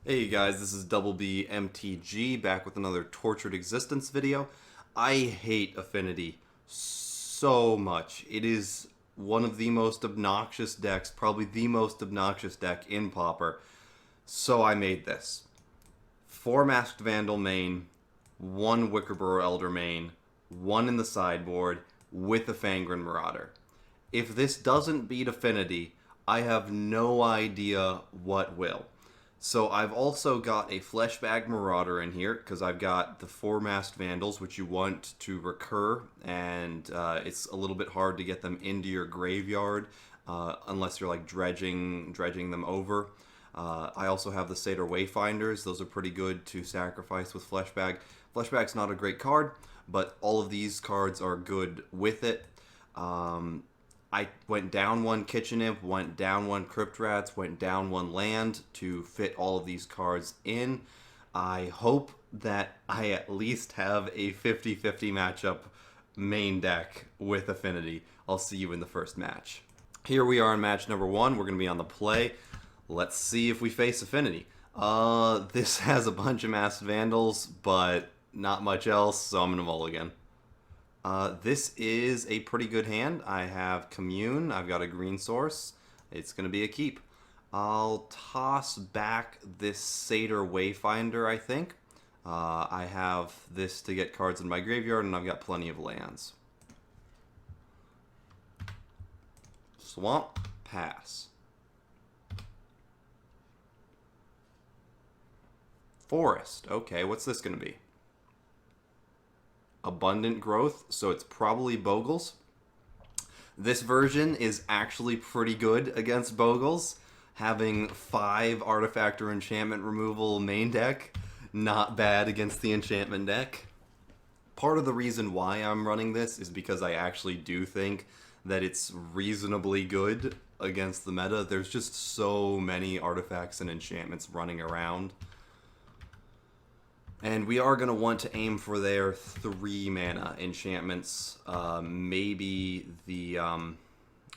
Hey guys, this is Double B MTG back with another Tortured Existence video. I hate Affinity so much. It is one of the most obnoxious decks, probably the most obnoxious deck in Pauper. So I made this. 4 Masked Vandal main, 1 Wickerboro Elder main, 1 in the sideboard, with a Fangren Marauder. If this doesn't beat Affinity, I have no idea what will. So I've also got a Fleshbag Marauder in here because I've got the 4 Masked Vandals, which you want to recur, and it's a little bit hard to get them into your graveyard unless you're like dredging them over. I also have the Satyr Wayfinders. Those are pretty good to sacrifice with Fleshbag. Fleshbag's not a great card, but all of these cards are good with it. I went down 1 Kitchen Imp, went down 1 Crypt Rats, went down 1 land to fit all of these cards in. I hope that I at least have a 50-50 matchup main deck with Affinity. I'll see you in the first match. Here we are in match number 1. We're going to be on the play. Let's see if we face Affinity. This has a bunch of Masked Vandals, but not much else, so I'm going to mulligan. This is a pretty good hand. I have Commune. I've got a green source. It's going to be a keep. I'll toss back this Satyr Wayfinder, I think. I have this to get cards in my graveyard, and I've got plenty of lands. Swamp, pass. Forest. Okay, what's this going to be? Abundant Growth, so it's probably Bogles. This version is actually pretty good against Bogles. Having 5 artifact or enchantment removal main deck, not bad against the enchantment deck. Part of the reason why I'm running this is because I actually do think that it's reasonably good against the meta. There's just so many artifacts and enchantments running around. And we are going to want to aim for their 3 mana enchantments. Maybe the, the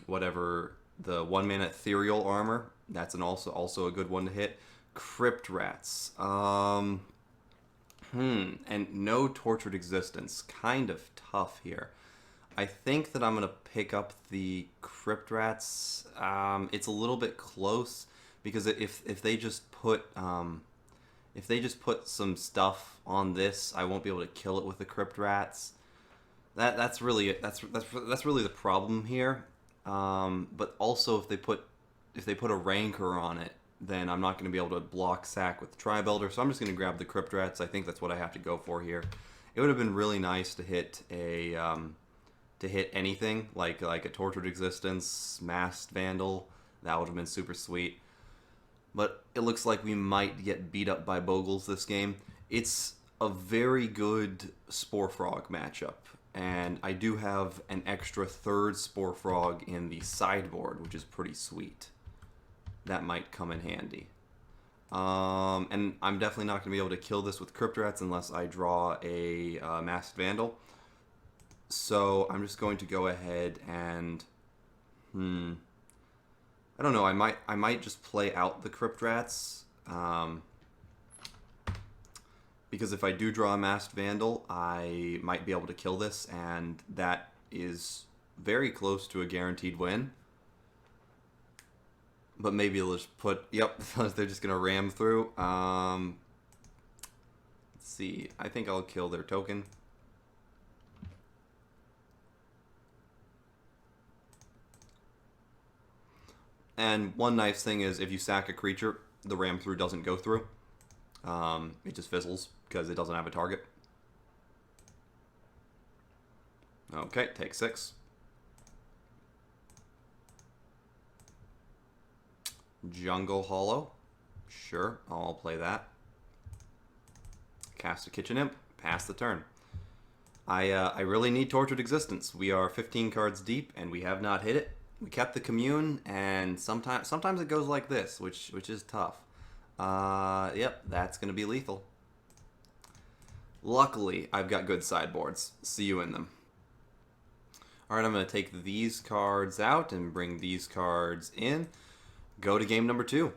1 mana Ethereal Armor. That's also a good one to hit. Crypt Rats. And no Tortured Existence. Kind of tough here. I think that I'm going to pick up the Crypt Rats. It's a little bit close, because if they just put... if they just put some stuff on this, I won't be able to kill it with the Crypt Rats. That's really the problem here. But also, if they put a Rancor on it, then I'm not going to be able to block sack with the Tribe Elder. So I'm just going to grab the Crypt Rats. I think that's what I have to go for here. It would have been really nice to hit a anything like a Tortured Existence, Masked Vandal. That would have been super sweet. But it looks like we might get beat up by Bogles this game. It's a very good Spore Frog matchup. And I do have an extra 3rd Spore Frog in the sideboard, which is pretty sweet. That might come in handy. And I'm definitely not going to be able to kill this with Crypt Rats unless I draw a Masked Vandal. So I'm just going to go ahead and... I don't know, I might just play out the Crypt Rats, because if I do draw a Masked Vandal, I might be able to kill this, and that is very close to a guaranteed win. But maybe they'll just put, yep, they're just going to ram through. Let's see, I think I'll kill their token. And one nice thing is if you sack a creature, the ram through doesn't go through. It just fizzles because it doesn't have a target. Okay, take 6. Jungle Hollow. Sure, I'll play that. Cast a Kitchen Imp. Pass the turn. I really need Tortured Existence. We are 15 cards deep, and we have not hit it. We kept the Commune, and sometimes it goes like this, which is tough. Yep, that's going to be lethal. Luckily, I've got good sideboards. See you in them. Alright, I'm going to take these cards out and bring these cards in. Go to game number 2.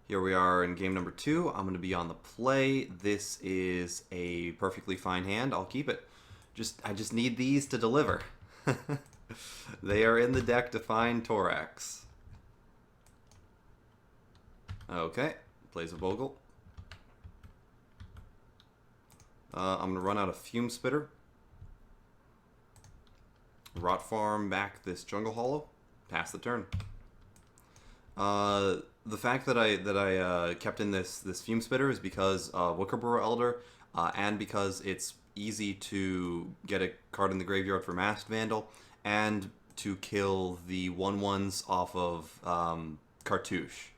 Here we are in game number 2. I'm going to be on the play. This is a perfectly fine hand. I'll keep it. I just need these to deliver. They are in the deck to find Torex. Okay, plays a Bogle. I'm going to run out a Fume Spitter. Rot Farm back this Jungle Hollow. Pass the turn. The fact that I kept in this Fume Spitter is because Wickerboro Elder, and because it's easy to get a card in the graveyard for Masked Vandal, and to kill the 1/1s off of Cartouche.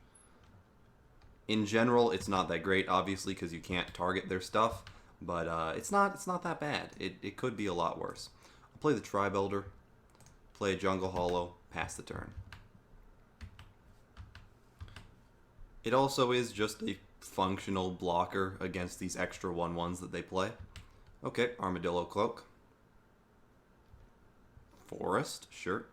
In general, it's not that great, obviously, because you can't target their stuff, but it's not that bad. It could be a lot worse. I'll play the Tribe Elder, play a Jungle Hollow, pass the turn. It also is just a functional blocker against these extra 1/1s that they play. Okay, Armadillo Cloak. Forest, sure.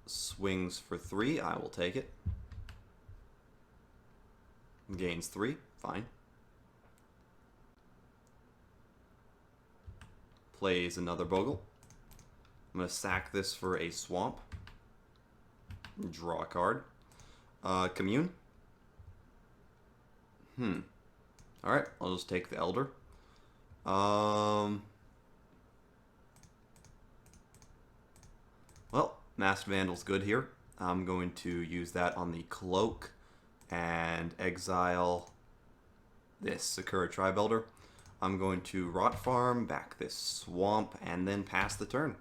Swings for 3, I will take it. Gains 3, fine. Plays another Bogle. I'm going to sack this for a Swamp. Draw a card. Commune. Alright, I'll just take the Elder. Well, Masked Vandal's good here. I'm going to use that on the Cloak and exile this Sakura Tribe Elder. I'm going to Rot Farm, back this Swamp, and then pass the turn.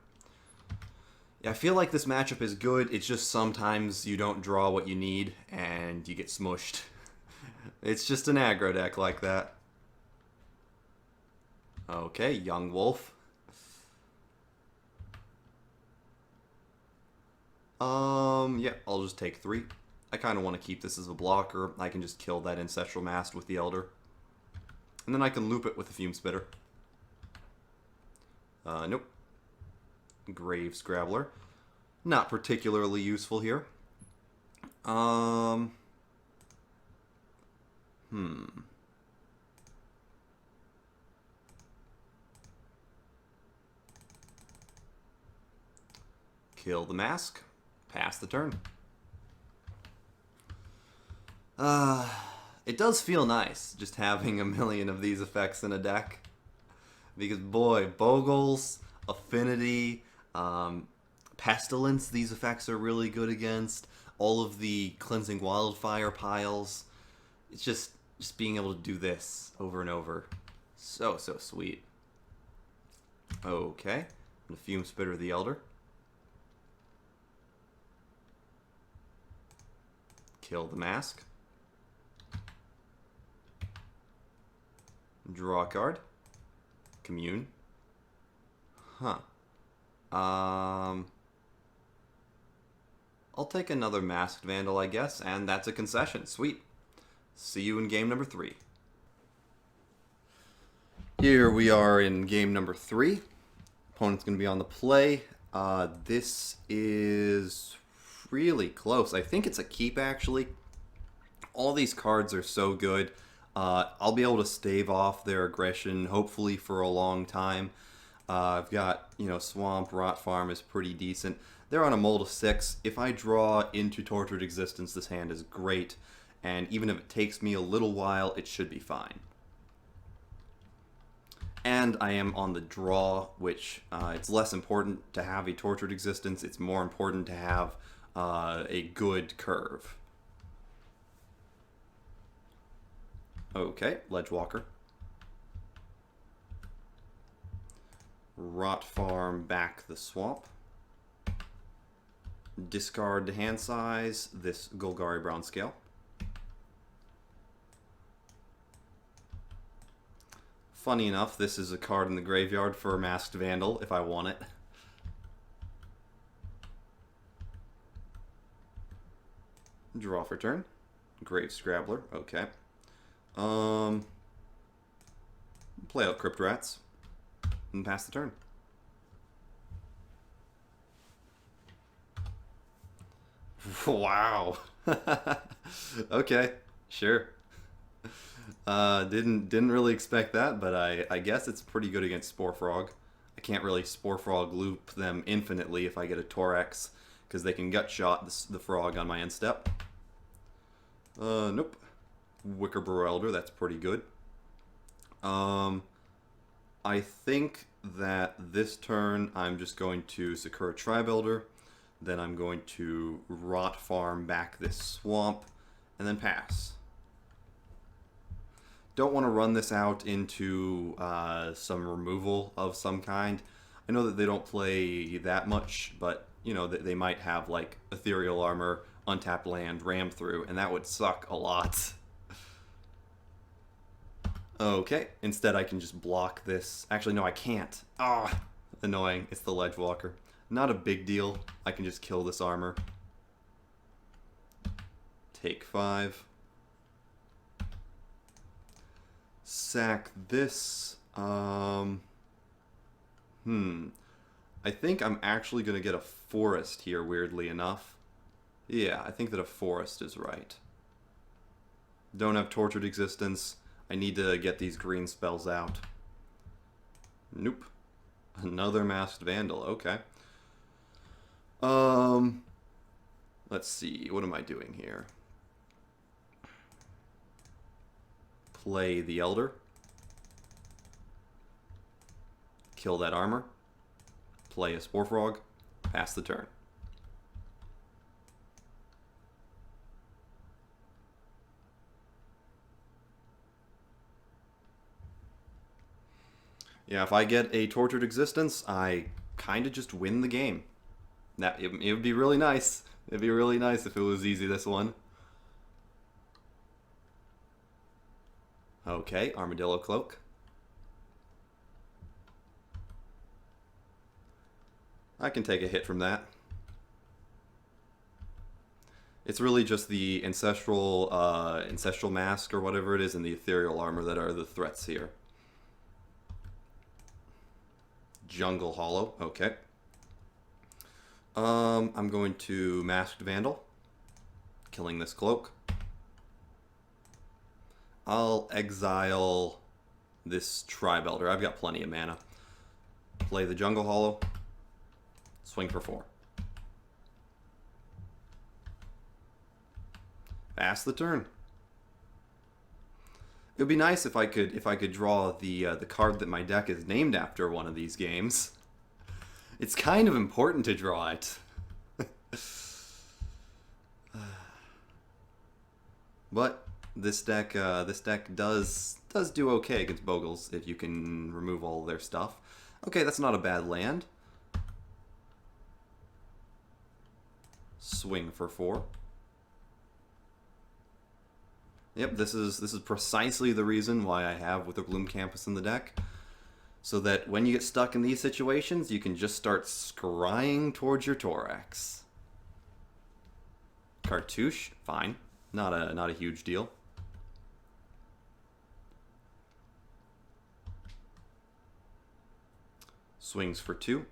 Yeah, I feel like this matchup is good. It's just sometimes you don't draw what you need and you get smushed. It's just an aggro deck like that. Okay, Young Wolf. Yeah, I'll just take 3. I kind of want to keep this as a blocker. I can just kill that Ancestral Mast with the Elder. And then I can loop it with the Fume Spitter. Nope. Grave Scrabbler. Not particularly useful here. Kill the Mask. Pass the turn. It does feel nice just having a million of these effects in a deck. Because boy, Bogles, Affinity, Pestilence, these effects are really good against. All of the Cleansing Wildfire piles. It's just being able to do this over and over. So sweet. Okay. The Fume Spitter the Elder. Kill the Mask. Draw a card. Commune. I'll take another Masked Vandal, I guess, and that's a concession. Sweet. See you in game number 3. Here we are in game number 3. Opponent's going to be on the play. This is really close. I think it's a keep, actually. All these cards are so good. I'll be able to stave off their aggression, hopefully, for a long time. I've got, Swamp, Rot Farm is pretty decent. They're on a mold of 6. If I draw into Tortured Existence, this hand is great. And even if it takes me a little while, it should be fine. And I am on the draw, which it's less important to have a Tortured Existence. It's more important to have a good curve. Okay, Ledgewalker. Rot Farm back the Swamp. Discard to hand size this Golgari Brown Scale. Funny enough, this is a card in the graveyard for a Masked Vandal if I want it. Draw for turn. Grave Scrabbler, okay. Play out Crypt Rats and pass the turn. Wow. Okay, sure. Didn't really expect that, but I guess it's pretty good against Spore Frog. I can't really Spore Frog loop them infinitely if I get a Torex, because they can gut shot the frog on my end step. Nope. Wickerburrow Elder, that's pretty good. I think that this turn I'm just going to Sakura Tribe Elder, then I'm going to Rot Farm back this swamp, and then pass. Don't want to run this out into some removal of some kind. I know that they don't play that much, but you know they might have like Ethereal Armor, Untapped Land, Ram Through, and that would suck a lot. Okay, instead I can just block this. Actually, no, I can't. Ah, annoying. It's the Ledge Walker. Not a big deal. I can just kill this armor. Take 5. Sack this. I think I'm actually going to get a forest here, weirdly enough. Yeah, I think that a forest is right. Don't have Tortured Existence. I need to get these green spells out. Nope. Another Masked Vandal. Okay. Let's see. What am I doing here? Play the Elder. Kill that armor. Play a Spore Frog. Pass the turn. Yeah, if I get a Tortured Existence, I kind of just win the game. It would be really nice. It'd be really nice if it was easy, this one. Okay, Armadillo Cloak. I can take a hit from that. It's really just the Ancestral Mask or whatever it is and the Ethereal Armor that are the threats here. Jungle Hollow, okay. I'm going to Masked Vandal, killing this cloak. I'll exile this Tribe Elder. I've got plenty of mana. Play the Jungle Hollow, swing for 4. Pass the turn. It would be nice if I could draw the card that my deck is named after one of these games. It's kind of important to draw it. But this deck does do okay against Bogles if you can remove all their stuff. Okay, that's not a bad land. Swing for 4. Yep, this is precisely the reason why I have Witherbloom Campus in the deck. So that when you get stuck in these situations, you can just start scrying towards your Torex. Cartouche, fine. Not a huge deal. Swings for 2.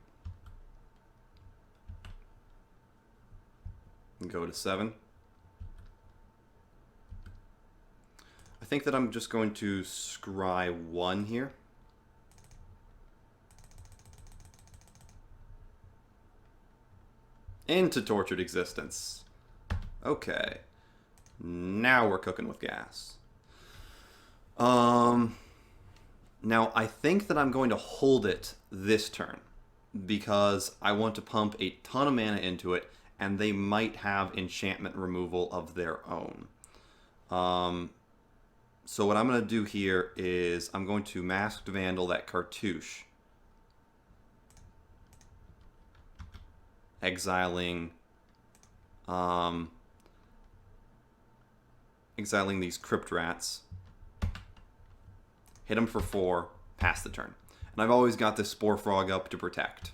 And go to 7. I think that I'm just going to scry 1 here. Into Tortured Existence. Okay. Now we're cooking with gas. Now I think that I'm going to hold it this turn because I want to pump a ton of mana into it and they might have enchantment removal of their own. So what I'm going to do here is I'm going to Masked Vandal that Cartouche. Exiling these Crypt Rats. Hit them for 4, pass the turn. And I've always got this Spore Frog up to protect.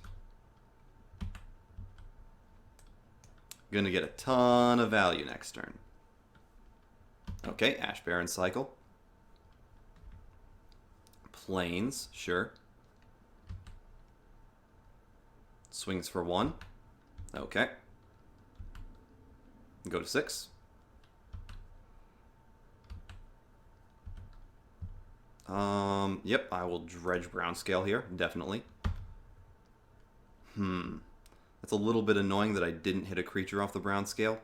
Gonna get a ton of value next turn. Okay, Ash Baron cycle. Plains, sure. Swings for 1. Okay. Go to 6. Yep, I will dredge brown scale here, definitely. That's a little bit annoying that I didn't hit a creature off the brown scale.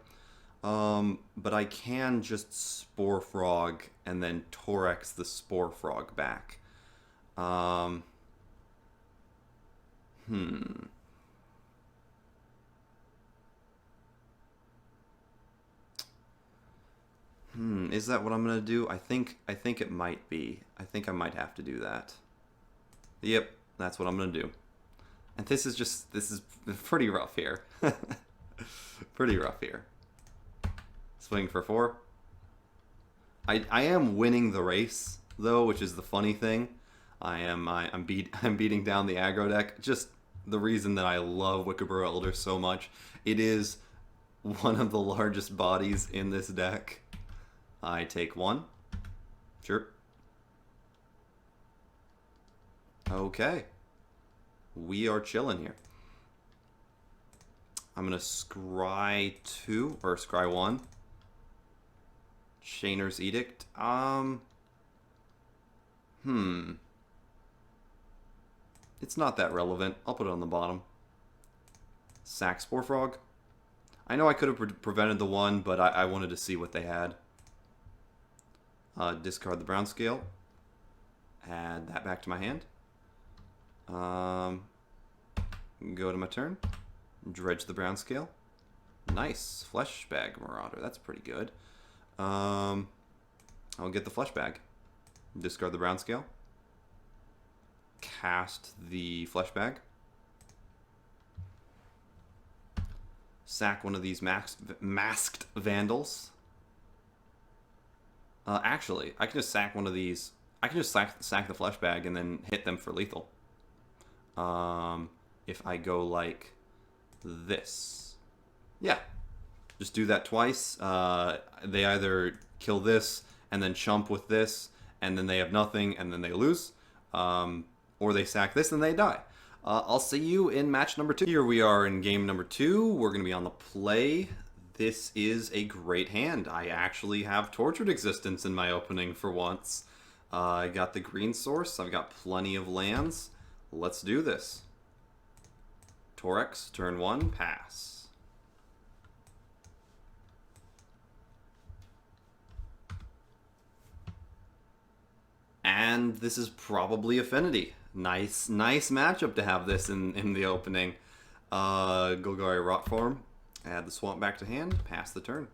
But I can just Spore Frog and then Torex the Spore Frog back. Is that what I'm gonna do? I think it might be. I think I might have to do that. Yep, that's what I'm gonna do. And this is pretty rough here. Pretty rough here. Swing for 4. I am winning the race though, which is the funny thing. I'm beating down the aggro deck. Just the reason that I love Wickerburrow Elder so much. It is one of the largest bodies in this deck. I take 1. Sure. Okay. We are chilling here. I'm gonna scry 2 or scry 1. Chainer's Edict. It's not that relevant. I'll put it on the bottom. Sack Spore Frog. I know I could have prevented the 1, but I wanted to see what they had. Discard the brown scale. Add that back to my hand. Go to my turn. Dredge the brown scale. Nice. Flesh Bag Marauder. That's pretty good. I'll get the Flesh Bag. Discard the brown scale. Cast the Flesh Bag. Sack one of these masked Vandals. Actually, I can just sack one of these. I can just sack the Flesh Bag and then hit them for lethal. If I go like this. Yeah. Just do that twice. They either kill this and then chump with this, and then they have nothing, and then they lose. Or they sack this and they die. I'll see you in match number 2. Here we are in game number 2. We're going to be on the play. This is a great hand. I actually have Tortured Existence in my opening for once. I got the green source. I've got plenty of lands. Let's do this. Torex, turn 1, pass. And this is probably Affinity. Nice matchup to have this in the opening. Golgari Rot Form. Add the swamp back to hand. Pass the turn.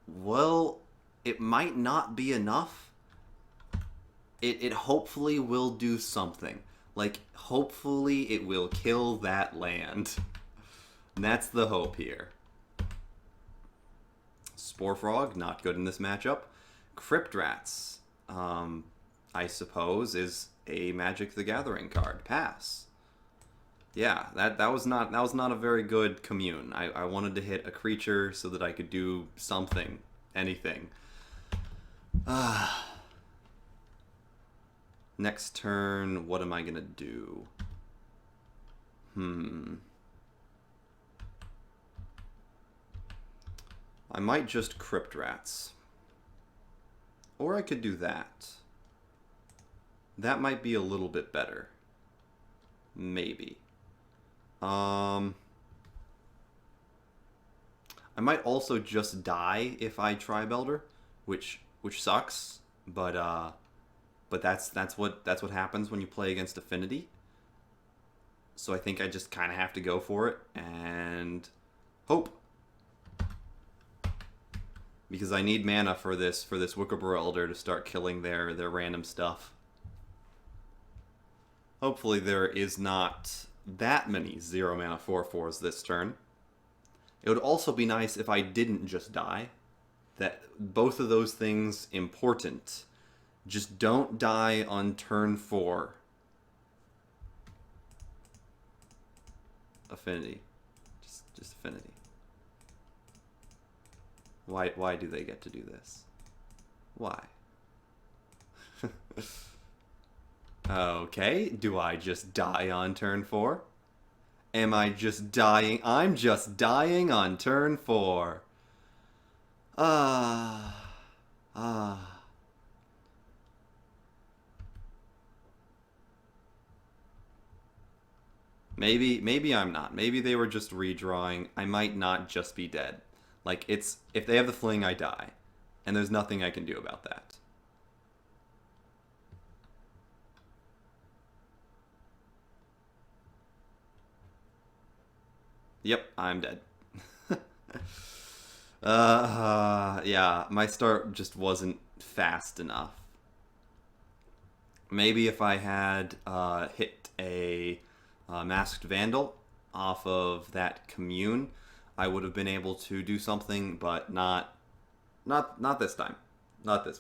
Well, it might not be enough. It hopefully will do something. Like, hopefully it will kill that land. And that's the hope here. Spore Frog, not good in this matchup. Crypt Rats, I suppose, is a Magic the Gathering card. Pass. Yeah, that was not a very good commune. I wanted to hit a creature so that I could do something, anything. Next turn, what am I gonna do? I might just Crypt Rats. Or I could do that. That might be a little bit better. Maybe. I might also just die if I Tribe Elder, which sucks, but that's what happens when you play against Affinity. So I think I just kind of have to go for it and hope. Because I need mana for this Wickerburrow Elder to start killing their random stuff. Hopefully there is not that many 0 mana 4/4s this turn. It would also be nice if I didn't just die. That both of those things important. Just don't die on turn 4. Affinity. Just Affinity. Why do they get to do this? Why? Okay, do I just die on turn 4? Am I just dying? I'm just dying on turn 4. Ah. Ah. Maybe I'm not. Maybe they were just redrawing. I might not just be dead. Like, it's... If they have the fling, I die. And there's nothing I can do about that. Yep, I'm dead. Yeah, my start just wasn't fast enough. Maybe if I had hit a Masked Vandal off of that commune, I would have been able to do something, but not this time. Not this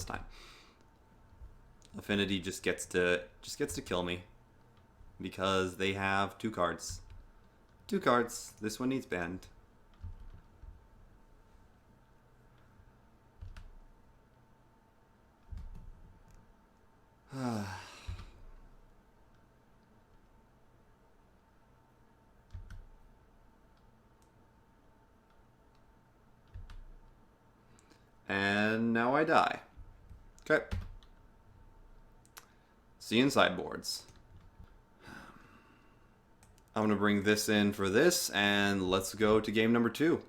time. Affinity just gets to kill me because they have 2 cards. 2 cards. This one needs banned. And now I die. Okay. See you in sideboards. I'm going to bring this in for this, and let's go to game number 2.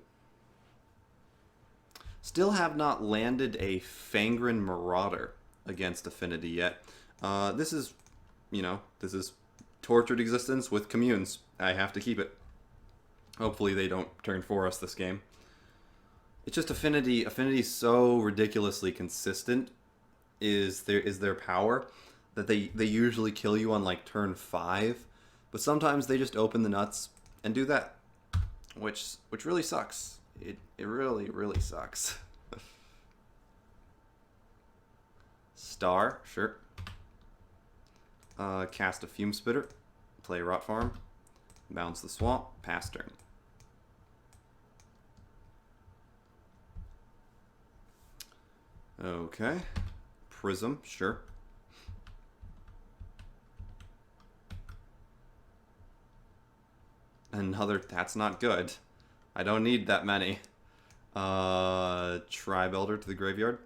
Still have not landed a Fangren Marauder against Affinity yet. This is, this is Tortured Existence with communes. I have to keep it. Hopefully they don't turn for us this game. It's just Affinity. Affinity's so ridiculously consistent is their power that they usually kill you on like turn 5, but sometimes they just open the nuts and do that, which really sucks. It really sucks. Star, sure. Cast a Fume Spitter, play Rot Farm, bounce the Swamp, pass turn. Okay. Prism, sure. Another, that's not good. I don't need that many. Tribe Elder to the graveyard.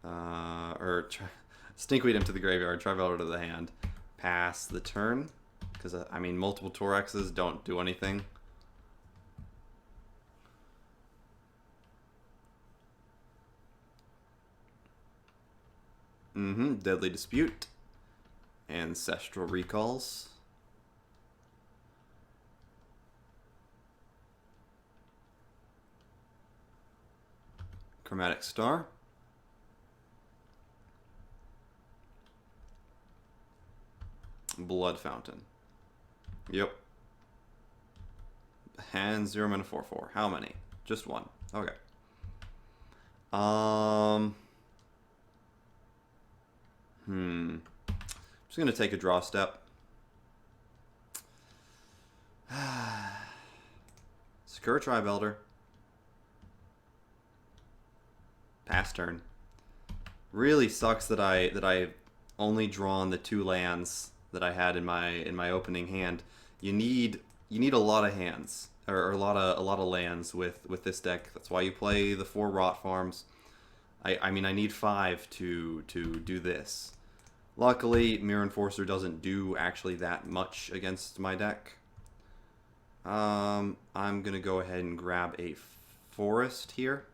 Stinkweed into the graveyard, Tribe Elder to the hand. Pass the turn. Because, I mean, multiple Torexes don't do anything. Deadly Dispute. Ancestral Recalls. Chromatic Star. Blood Fountain. Yep. Hand 0 mana 4/4. How many? Just one. Okay. Just gonna take a draw step. Secure Tribe Elder. Pass turn. Really sucks that I've only drawn the 2 lands that I had in my opening hand. You need a lot of hands or a lot of lands with this deck. That's why you play the 4 Rot Farms. I mean I need 5 to do this. Luckily, Mirror Enforcer doesn't do actually that much against my deck. I'm gonna go ahead and grab a Forest here.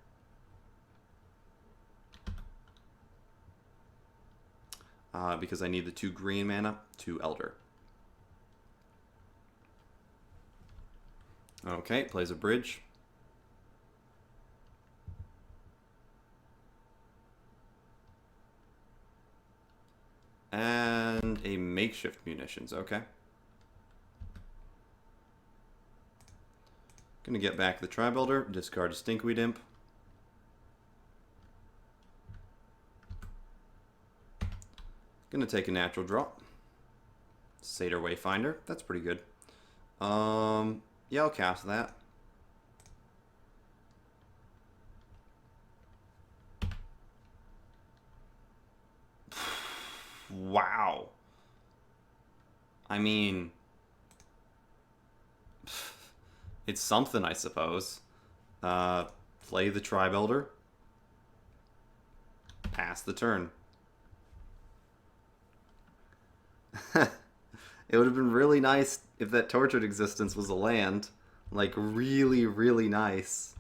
Because I need the 2 green mana to Elder. Okay, plays a bridge. And a Makeshift Munitions, okay. Gonna get back the Tribe Elder, discard a Stinkweed Imp. Gonna take a natural draw. Satyr Wayfinder, that's pretty good. Yeah, I'll cast that. Wow. I mean, it's something, I suppose. Play the Tribe Elder. Pass the turn. It would have been really nice if that Tortured Existence was a land. Like, really, really nice.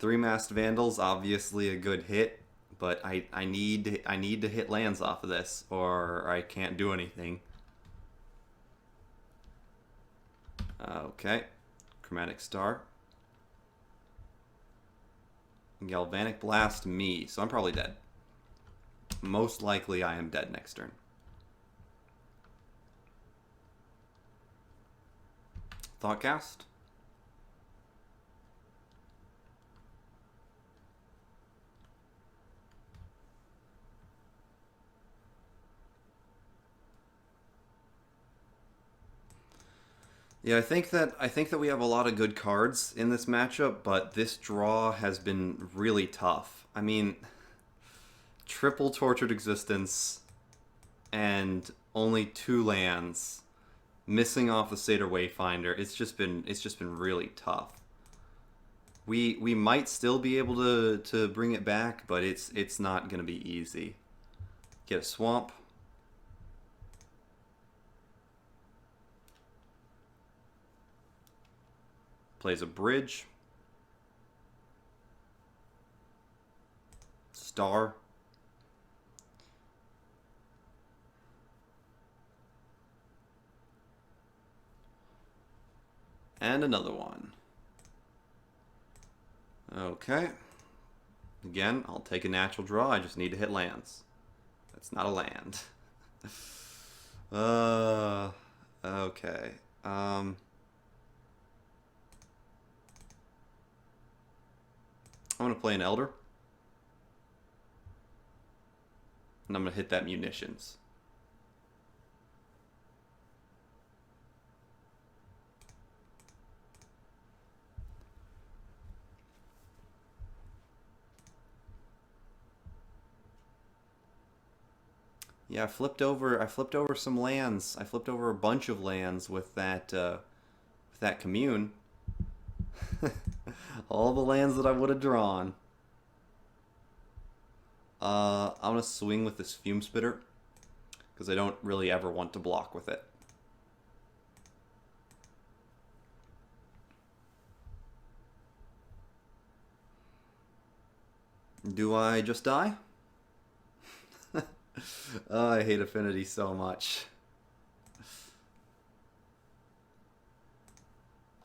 Three-Masked Vandals, obviously a good hit, but I need to hit lands off of this, or I can't do anything. Okay. Chromatic Star. Galvanic Blast me, so I'm probably dead. Most likely I am dead next turn. Thoughtcast. Yeah, I think that we have a lot of good cards in this matchup, but this draw has been really tough. I mean, triple Tortured Existence and only 2 lands, missing off the Satyr Wayfinder. It's just been really tough. We might still be able to bring it back, but it's not going to be easy. Get a swamp. Plays a bridge. Star. And another one. Okay. Again, I'll take a natural draw. I just need to hit lands. That's not a land. Okay. I'm going to play an Elder. And I'm going to hit that Munitions. Yeah, I flipped over some lands. I flipped over a bunch of lands with that commune. All the lands that I would have drawn. I'm gonna swing with this Fume Spitter because I don't really ever want to block with it. Do I just die? Oh, I hate Affinity so much.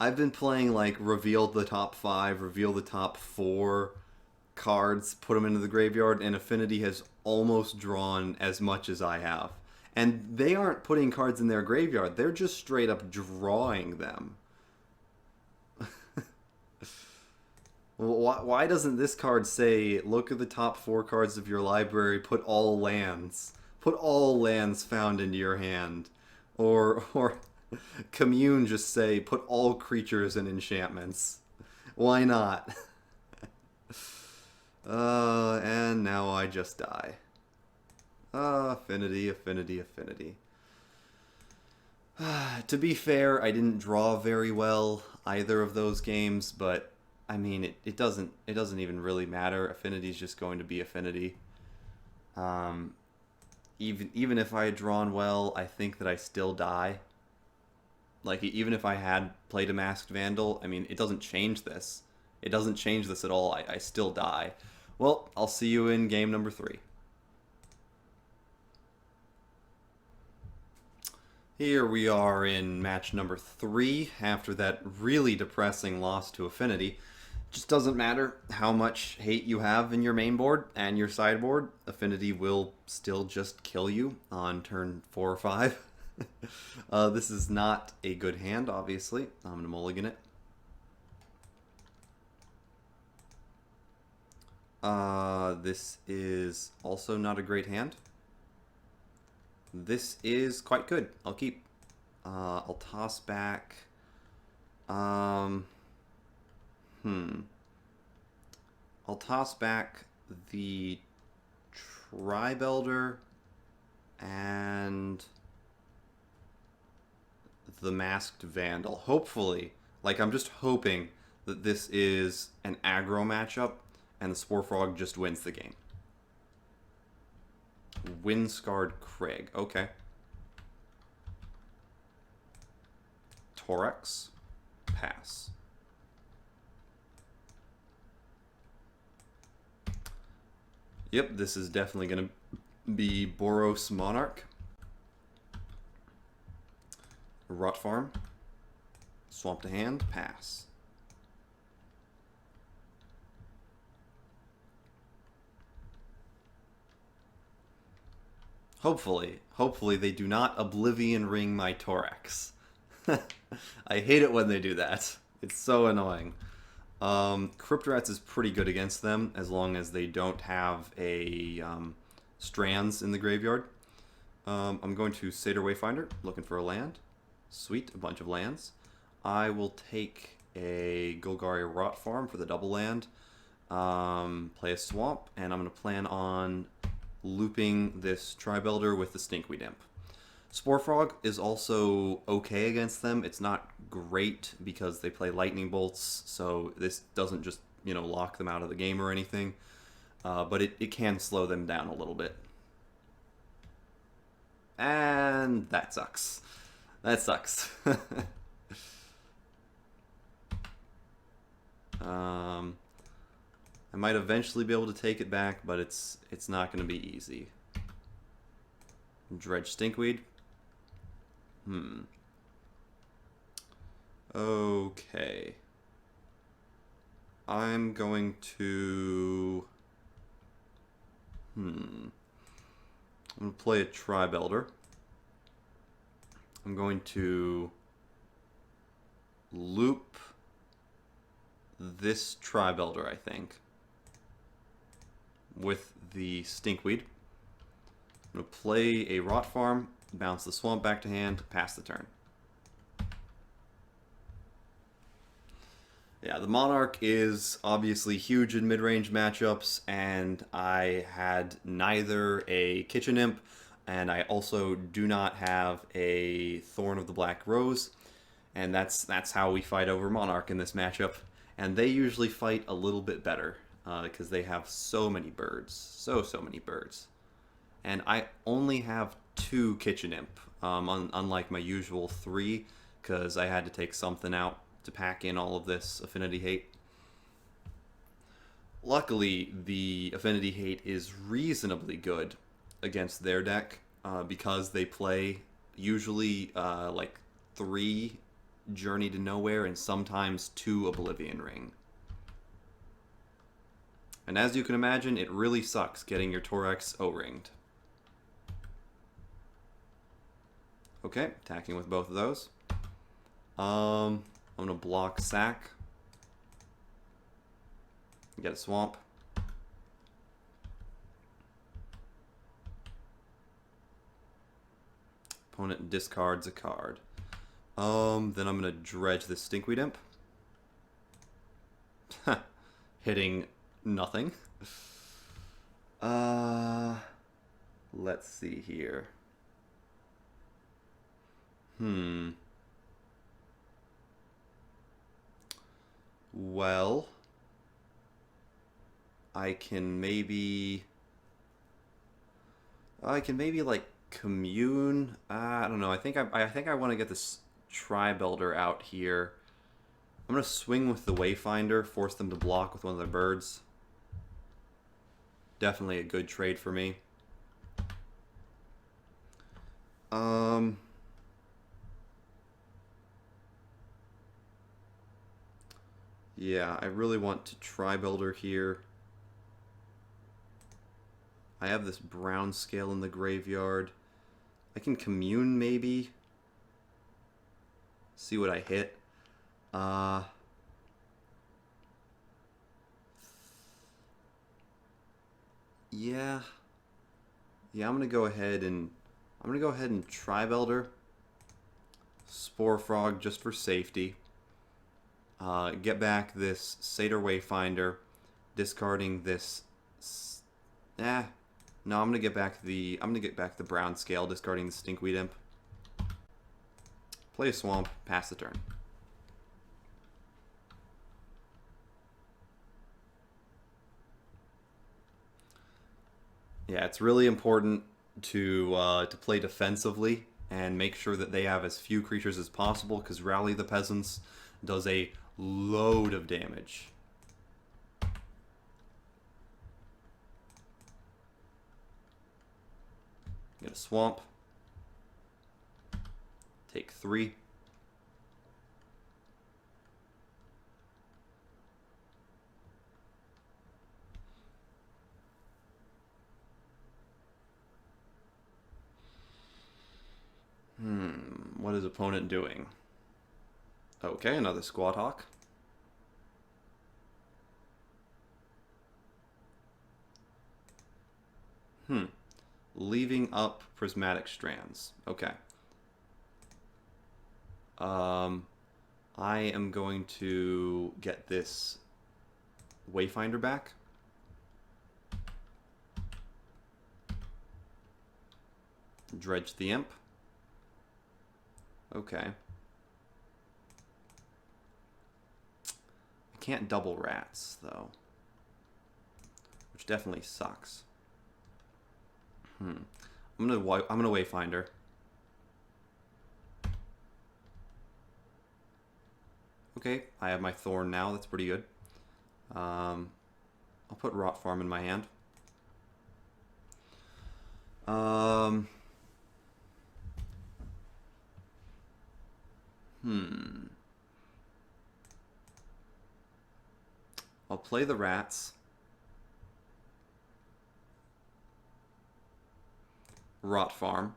I've been playing like reveal the top 5, reveal the top 4 cards, put them into the graveyard, and Affinity has almost drawn as much as I have. And they aren't putting cards in their graveyard, they're just straight up drawing them. Why doesn't this card say, look at the top 4 cards of your library, put all lands. Put all lands found into your hand. Or Commune just say, put all creatures and enchantments. Why not? And now I just die. Affinity, Affinity, Affinity. To be fair, I didn't draw very well either of those games, but I mean, it doesn't even really matter. Affinity's just going to be Affinity. Even if I had drawn well, I think that I still die. Like, even if I had played a Masked Vandal, I mean, it doesn't change this. It doesn't change this at all. I still die. Well, I'll see you in game number 3. Here we are in match number 3 after that really depressing loss to Affinity. Just doesn't matter how much hate you have in your main board and your sideboard, Affinity will still just kill you on turn 4 or 5. This is not a good hand, obviously. I'm going to mulligan it. This is also not a great hand. This is quite good. I'll keep. I'll toss back. I'll toss back the Tribe Elder and the Masked Vandal. Hopefully, like I'm just hoping that this is an aggro matchup and the Spore Frog just wins the game. Windscarred Craig. Okay. Torex. Pass. Yep, this is definitely going to be Boros Monarch. Rot Farm. Swamp to hand. Pass. Hopefully they do not Oblivion Ring my Torex. I hate it when they do that. It's so annoying. Crypt Rats is pretty good against them as long as they don't have a Strands in the graveyard. I'm going to Satyr Wayfinder, looking for a land. Sweet, a bunch of lands. I will take a Golgari Rot Farm for the double land. Play a Swamp, and I'm going to plan on looping this Tri-Builder with the Stinkweed Imp. Spore Frog is also okay against them. It's not great because they play Lightning Bolts, so this doesn't just, you know, lock them out of the game or anything. But it can slow them down a little bit. And that sucks. That sucks. I might eventually be able to take it back, but it's not going to be easy. Dredge Stinkweed. Okay. I'm going to... I'm going to play a Tri-Builder. I'm going to loop this Tri-Builder, I think, with the Stinkweed. I'm going to play a Rot Farm, bounce the Swamp back to hand, pass the turn. Yeah, the Monarch is obviously huge in mid-range matchups, and I had neither a Kitchen Imp, and I also do not have a Thorn of the Black Rose, and that's how we fight over Monarch in this matchup. And they usually fight a little bit better, because they have so many birds. So many birds. And I only have 2 Kitchen Imp, unlike my usual 3, because I had to take something out to pack in all of this Affinity hate. Luckily, the Affinity hate is reasonably good against their deck, because they play usually like 3 Journey to Nowhere and sometimes 2 Oblivion Ring. And as you can imagine, it really sucks getting your Torex O-ringed. Okay, attacking with both of those. I'm gonna block Sack. Get a Swamp. Opponent discards a card. Then I'm gonna dredge this Stinkweed Imp. Hitting nothing. Let's see here. Well, I can maybe like commune. I don't know. I think I want to get this Tri-Builder out here. I'm gonna swing with the Wayfinder, force them to block with one of their birds. Definitely a good trade for me. Yeah, I really want to Tri-Builder here. I have this brown scale in the graveyard. I can commune maybe. See what I hit. Yeah, I'm gonna go ahead and Tri-Builder. Spore Frog just for safety. Get back this Satyr Wayfinder, discarding this. No, I'm gonna get back the brown scale, discarding the Stinkweed Imp. play a swamp, pass the turn. Yeah, it's really important to play defensively and make sure that they have as few creatures as possible, because Rally the Peasants does a load of damage. Get a swamp. Take 3. What is opponent doing? Okay, another Squad Hawk. Leaving up Prismatic Strands. Okay. I am going to get this Wayfinder back. Dredge the Imp. Okay. I can't double rats, though. Which definitely sucks. I'm gonna Wayfinder. Okay, I have my Thorn now. That's pretty good. I'll put Rot Farm in my hand. I'll play the rats. Rot Farm.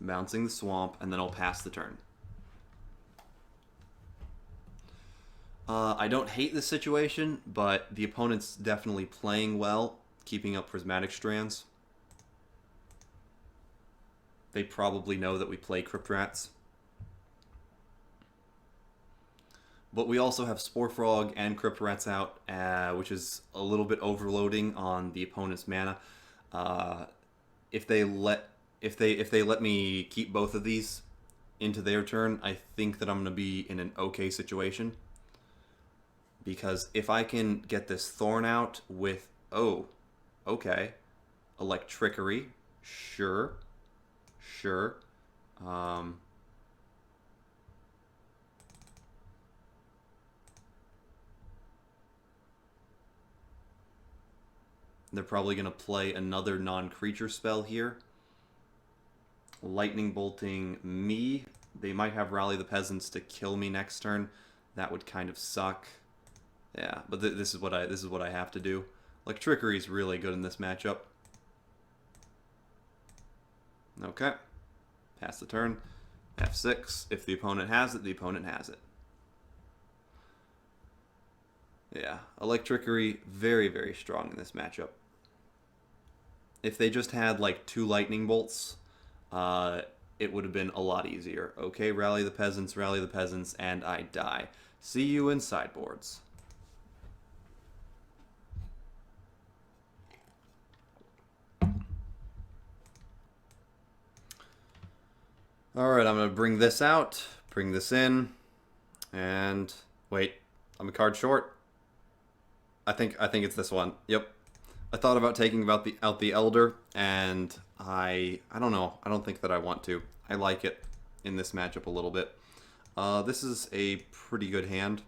Bouncing the swamp, and then I'll pass the turn. I don't hate this situation, but the opponent's definitely playing well, keeping up Prismatic Strands. They probably know that we play Crypt Rats. But we also have Spore Frog and Crypt Rats out, which is a little bit overloading on the opponent's mana. If they let me keep both of these into their turn, I think that I'm going to be in an okay situation. Because if I can get this Thorn out with, oh, okay, Electrickery, sure. They're probably going to play another non-creature spell here. Lightning Bolting me. They might have Rally the Peasants to kill me next turn. That would kind of suck. Yeah, but this is what I have to do. Electrickery is really good in this matchup. Okay. Pass the turn. F6. If the opponent has it, the opponent has it. Yeah, Electrickery, very, very strong in this matchup. If they just had like 2 lightning bolts, it would have been a lot easier. Okay, Rally the Peasants, and I die. See you in sideboards. Alright, I'm going to bring this out, bring this in, and wait, I'm a card short. I think it's this one. Yep. I thought about taking out the Elder, and I don't know. I don't think that I want to. I like it in this matchup a little bit. This is a pretty good hand.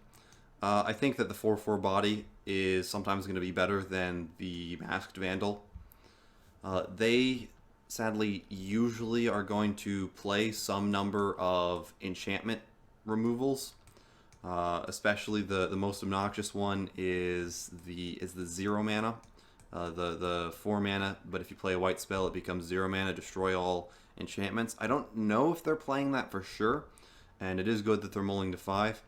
I think that the 4/4 body is sometimes going to be better than the Masked Vandal. They sadly usually are going to play some number of enchantment removals. Especially the most obnoxious one is the 0 mana, the 4 mana. But if you play a white spell, it becomes 0 mana, destroy all enchantments. I don't know if they're playing that for sure, and it is good that they're mulling to 5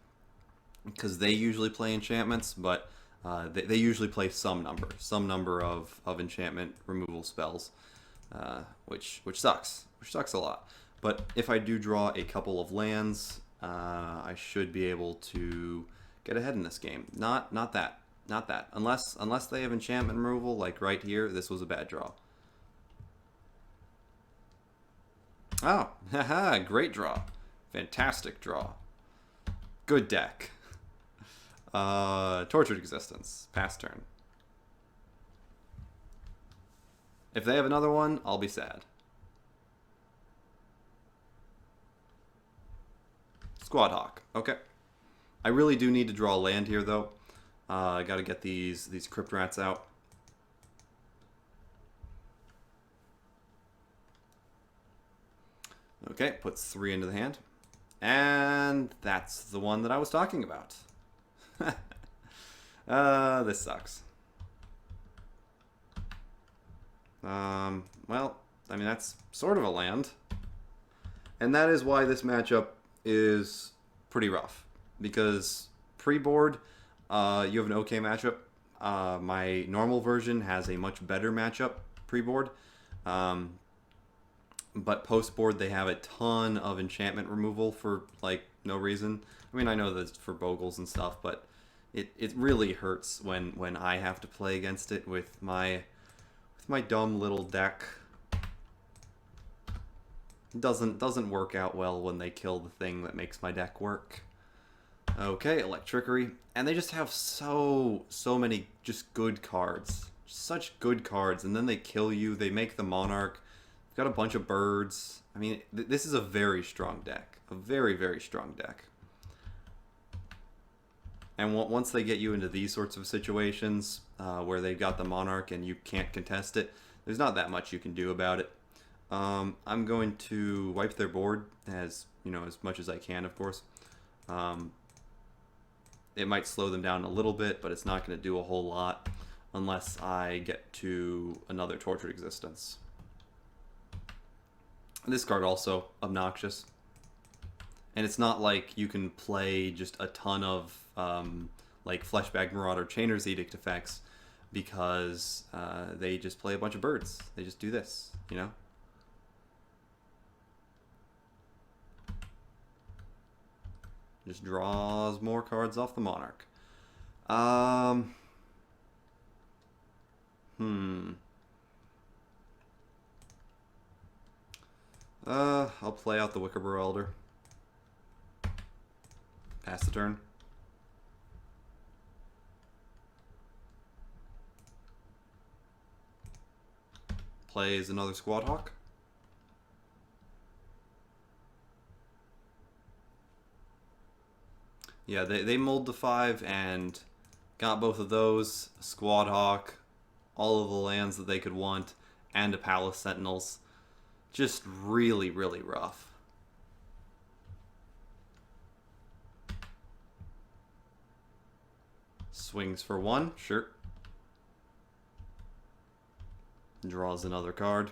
because they usually play enchantments, but they usually play some number of enchantment removal spells, which sucks a lot. But if I do draw a couple of lands, I should be able to get ahead in this game. Not that. Unless they have enchantment removal, like right here, this was a bad draw. Oh, haha, great draw. Fantastic draw. Good deck. Tortured Existence. Pass turn. If they have another one, I'll be sad. Squad Hawk. Okay. I really do need to draw a land here, though. I gotta get these Crypt Rats out. Okay, puts 3 into the hand. And that's the one that I was talking about. This sucks. Well, I mean, that's sort of a land. And that is why this matchup is pretty rough. Because pre-board, you have an okay matchup. My normal version has a much better matchup pre-board. But post-board, they have a ton of enchantment removal for, like, no reason. I mean, I know that's for Bogles and stuff, but it really hurts when I have to play against it with my dumb little deck. Doesn't work out well when they kill the thing that makes my deck work. Okay, Electrickery. And they just have so many just good cards. Such good cards. And then they kill you. They make the Monarch. Got a bunch of birds. I mean, this is a very strong deck. A very, very strong deck. And once they get you into these sorts of situations where they've got the Monarch and you can't contest it, there's not that much you can do about it. I'm going to wipe their board as much as I can, of course. It might slow them down a little bit, but it's not going to do a whole lot unless I get to another Tortured Existence. This card also obnoxious, and it's not like you can play just a ton of like Fleshbag Marauder Chainer's Edict effects because they just play a bunch of birds. They just do this, you know. Just draws more cards off the Monarch. I'll play out the Wickerburg Elder. Pass the turn. Plays another Squad Hawk. Yeah, they mulled to 5 and got both of those. Squad Hawk, all of the lands that they could want, and a Palace Sentinels. Just really, really rough. Swings for 1, sure. Draws another card.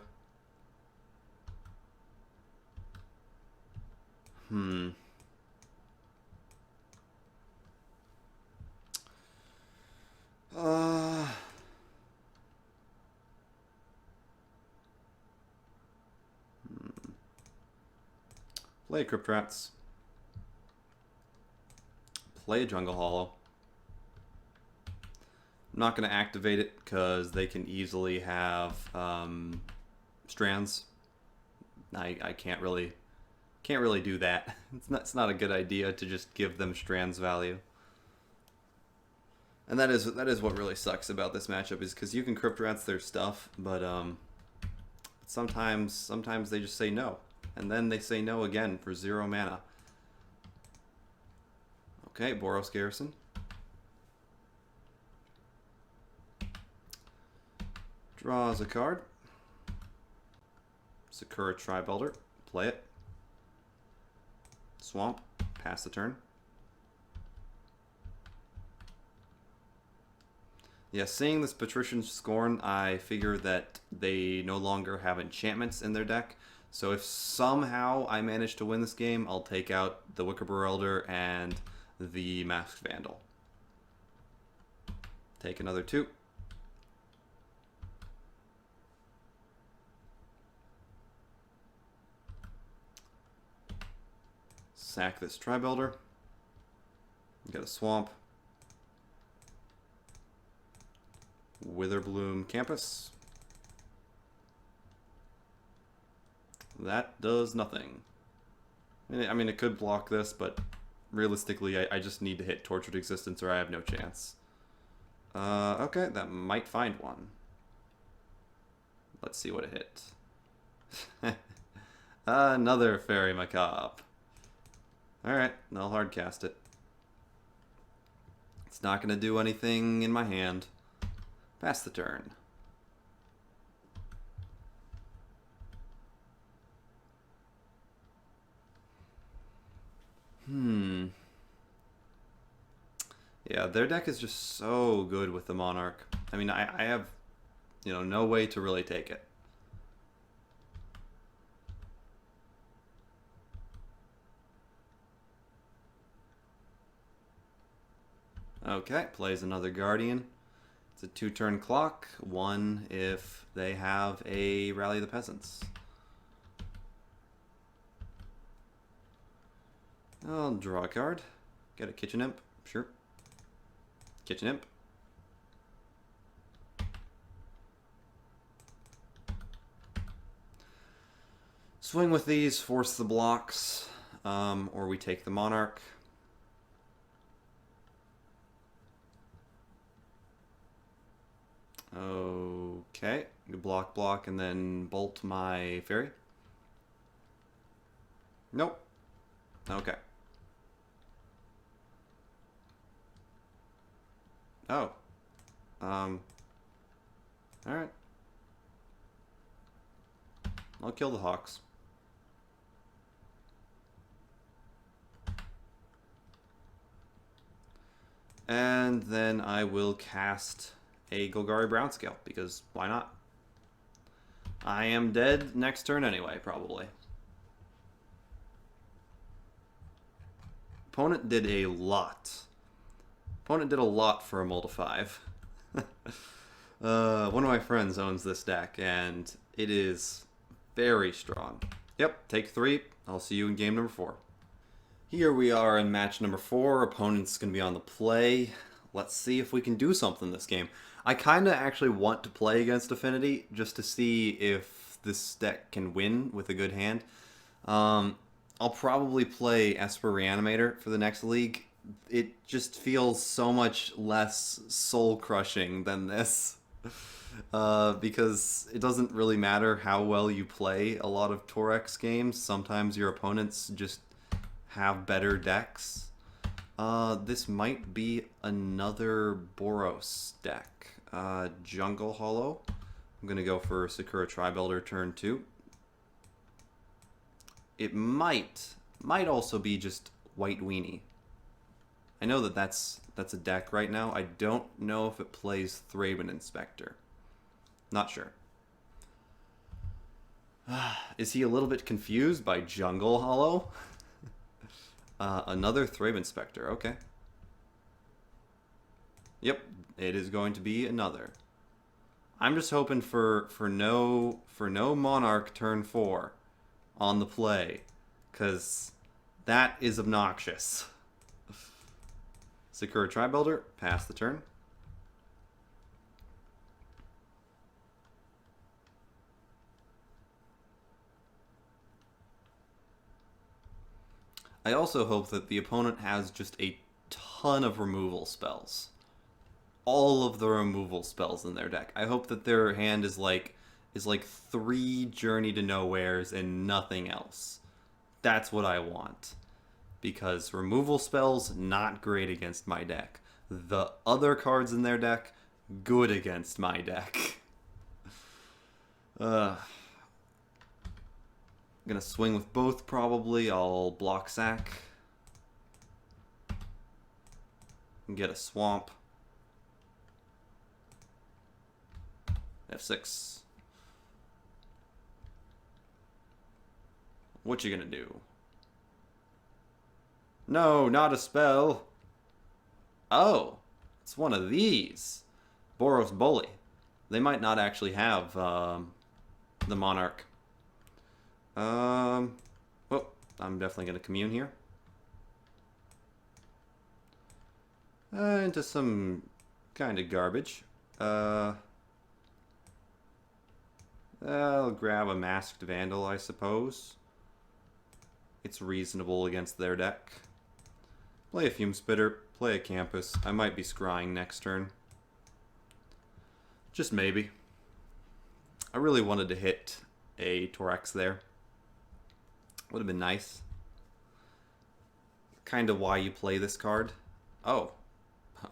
Play a Crypt Rats. Play a Jungle Hollow. I'm not going to activate it because they can easily have strands. I can't really do that. It's not a good idea to just give them strands value. And that is what really sucks about this matchup is because you can Crypt Rats their stuff, but sometimes they just say no, and then they say no again for 0 mana. Okay, Boros Garrison. Draws a card. Sakura Tribe Elder. Play it. Swamp. Pass the turn. Yeah, seeing this Patrician Scorn, I figure that they no longer have enchantments in their deck. So if somehow I manage to win this game, I'll take out the Wickerburg Elder and the Masked Vandal. Take another 2. Sack this Tribe Elder. Get a Swamp. Witherbloom Campus. That does nothing. I mean, it could block this, but realistically, I just need to hit Tortured Existence or I have no chance. Okay, that might find one. Let's see what it hit. Another Fairy Macabre. Alright, I'll hardcast it. It's not going to do anything in my hand. Pass the turn. Yeah, their deck is just so good with the Monarch. I mean, I have, no way to really take it. Okay, plays another Guardian. It's a 2-turn clock. 1 if they have a Rally the Peasants. I'll draw a card. Get a Kitchen Imp. Sure. Kitchen Imp. Swing with these, force the blocks, or we take the Monarch. Okay, block, and then bolt my fairy. Nope. Okay. Oh. Alright. I'll kill the Hawks. And then I will cast a Golgari Brownscale, because why not? I am dead next turn anyway, probably. Opponent did a lot. Opponent did a lot for a Mold of 5. One of my friends owns this deck, and it is very strong. Yep, take 3. I'll see you in game number 4. Here we are in match number 4. Opponent's going to be on the play. Let's see if we can do something this game. I kind of actually want to play against Affinity just to see if this deck can win with a good hand. I'll probably play Esper Reanimator for the next league. It just feels so much less soul-crushing than this. Because it doesn't really matter how well you play a lot of Torex games. Sometimes your opponents just have better decks. This might be another Boros deck. Jungle Hollow. I'm going to go for Sakura Tribuilder turn 2. It might also be just White Weenie. I know that that's a deck right now. I don't know if it plays Thraben Inspector. Not sure. Is he a little bit confused by Jungle Hollow? Another Thraben Inspector. Okay. Yep, it is going to be another. I'm just hoping for no Monarch turn 4 on the play, because that is obnoxious. Sakura Tribuilder, pass the turn. I also hope that the opponent has just a ton of removal spells. All of the removal spells in their deck. I hope that their hand is like 3 Journey to Nowheres and nothing else. That's what I want. Because removal spells, not great against my deck. The other cards in their deck, good against my deck. I'm gonna swing with both probably. I'll block sack. And get a swamp. F6. What you gonna do? No, not a spell. Oh, it's one of these. Boros Bully. They might not actually have the Monarch. Well, I'm definitely going to commune here. Into some kind of garbage. I'll grab a Masked Vandal, I suppose. It's reasonable against their deck. Play a Fume Spitter, play a Campus. I might be scrying next turn. Just maybe. I really wanted to hit a Torex there. Would have been nice. Kind of why you play this card. Oh,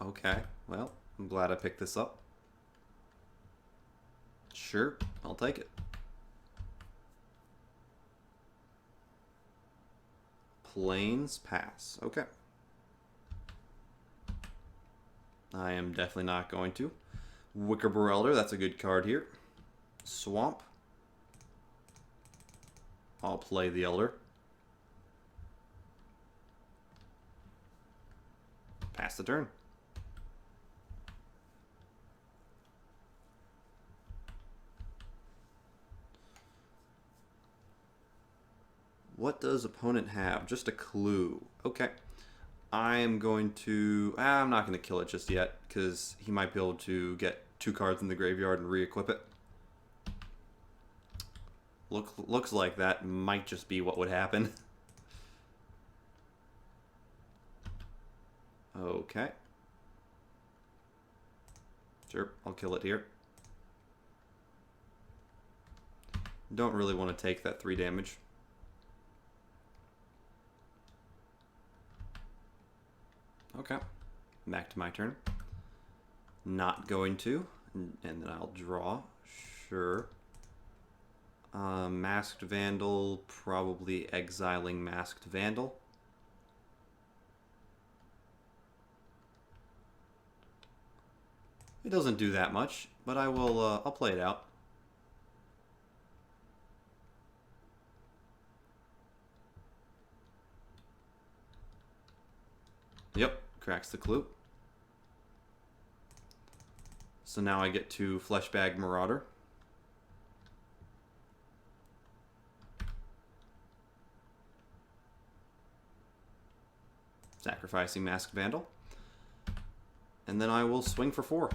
okay. Well, I'm glad I picked this up. Sure, I'll take it. Plains pass. Okay. I am definitely not going to. Wickerboar Elder, that's a good card here. Swamp. I'll play the Elder. Pass the turn. What does opponent have? Just a clue. Okay. I'm going to... I'm not going to kill it just yet, because he might be able to get 2 cards in the graveyard and re-equip it. Looks like that might just be what would happen. Okay. Sure, I'll kill it here. Don't really want to take that 3 damage. Okay, back to my turn. Not going to, and then I'll draw. Sure. Masked Vandal, probably exiling Masked Vandal. It doesn't do that much, but I will. I'll play it out. Yep, cracks the clue. So now I get to Fleshbag Marauder. Sacrificing Masked Vandal. And then I will swing for 4.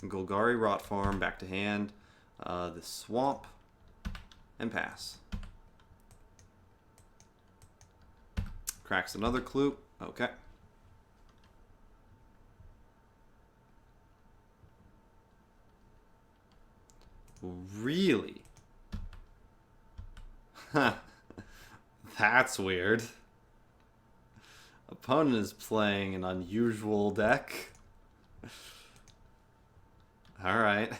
Golgari Rot Farm, back to hand. The Swamp, and pass. Cracks another clue. Okay. Really? That's weird. Opponent is playing an unusual deck. Alright.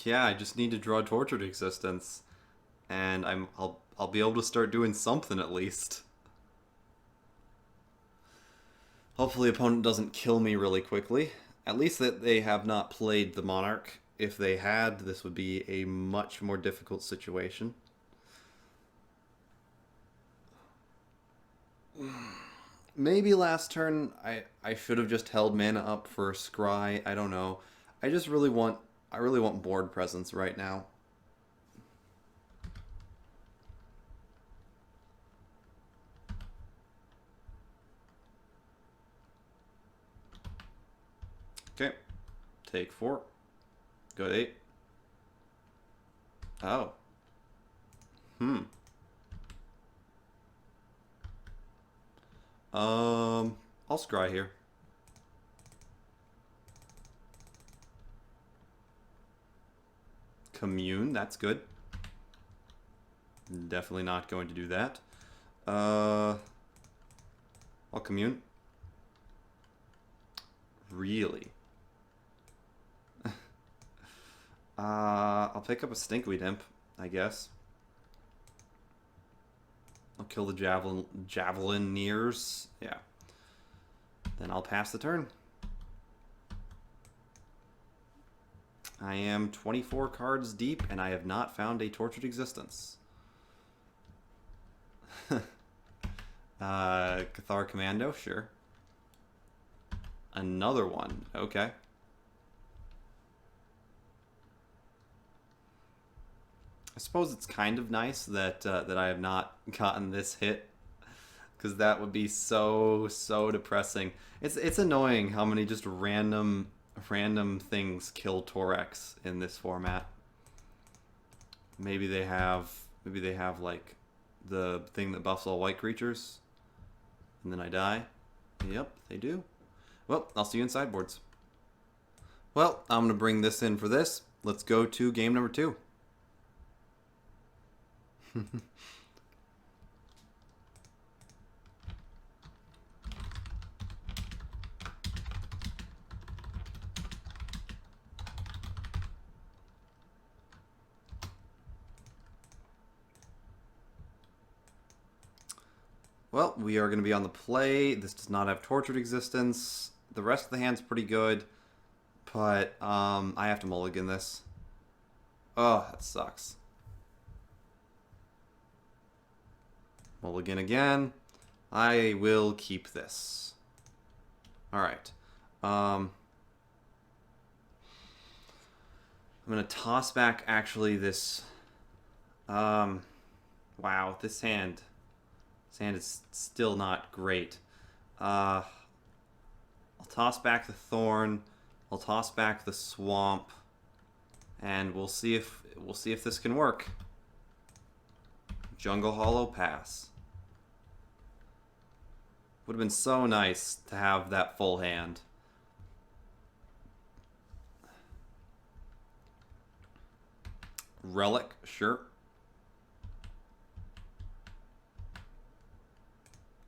Yeah, I just need to draw Tortured Existence. And I'll be able to start doing something at least. Hopefully opponent doesn't kill me really quickly. At least that they have not played the Monarch. If they had, this would be a much more difficult situation. Maybe last turn I should have just held mana up for Scry. I don't know. I really want board presence right now. Okay. Take 4. Go to 8. Oh. I'll scry here. Commune, that's good. Definitely not going to do that. I'll commune. Really? I'll pick up a Stinkweed Imp, I guess. I'll kill the Javelineers. Yeah. Then I'll pass the turn. I am 24 cards deep, and I have not found a Tortured Existence. Cathar Commando, sure. Another one, okay. I suppose it's kind of nice that that I have not gotten this hit, because that would be so depressing. It's annoying how many just random things kill Torex in this format. Maybe they have like the thing that buffs all white creatures, and then I die. Yep, they do. Well, I'll see you in sideboards. Well, I'm gonna bring this in for this. Let's go to game number 2. Well, we are going to be on the play. This does not have Tortured Existence. The rest of the hand's pretty good, but I have to mulligan this. Oh, that sucks. Mulligan again. I will keep this. Alright. I'm going to toss back actually this... wow, this hand is still not great. I'll toss back the Thorn. I'll toss back the Swamp, and we'll see if this can work. Jungle Hollow, pass. Would have been so nice to have that full hand. Relic, sure.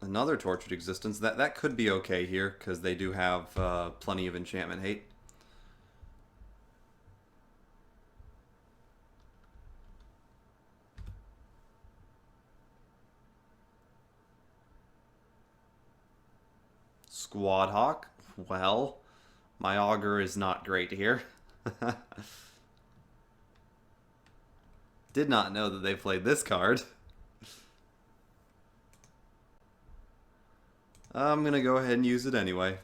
Another Tortured Existence. That could be okay here, because they do have plenty of enchantment hate. Squad Hawk. Well, my Augur is not great here. Did not know that they played this card. I'm gonna go ahead and use it anyway.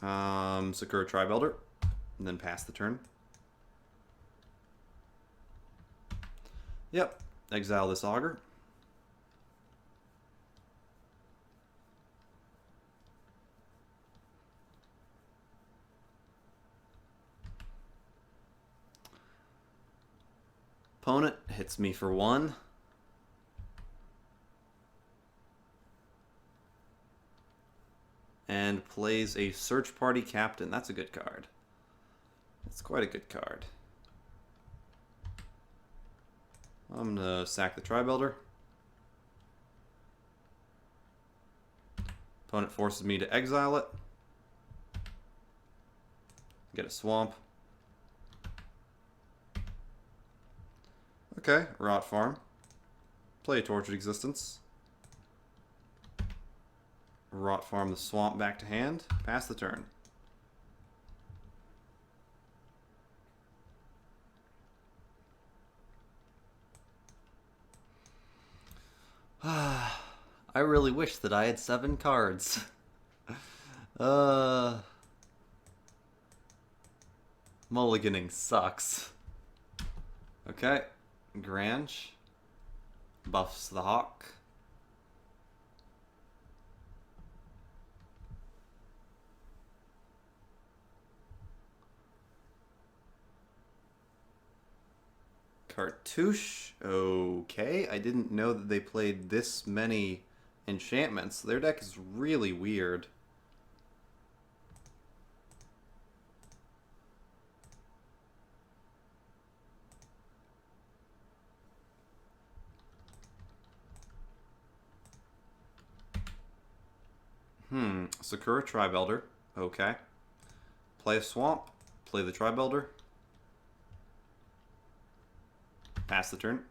Sakura Tribelder, and then pass the turn. Yep, exile this Augur. Opponent hits me for 1. And plays a Search Party Captain. That's a good card. That's quite a good card. I'm going to sack the Tribelder. Opponent forces me to exile it. Get a Swamp. Okay, Rot Farm. Play a Tortured Existence. Rot Farm the Swamp back to hand. Pass the turn. I really wish that I had 7 cards. Mulliganing sucks. Okay. Grange. Buffs the Hawk. Cartouche. Okay, I didn't know that they played this many enchantments. Their deck is really weird. Sakura Tribelder. Okay. Play a Swamp. Play the Tribelder. Pass the turn.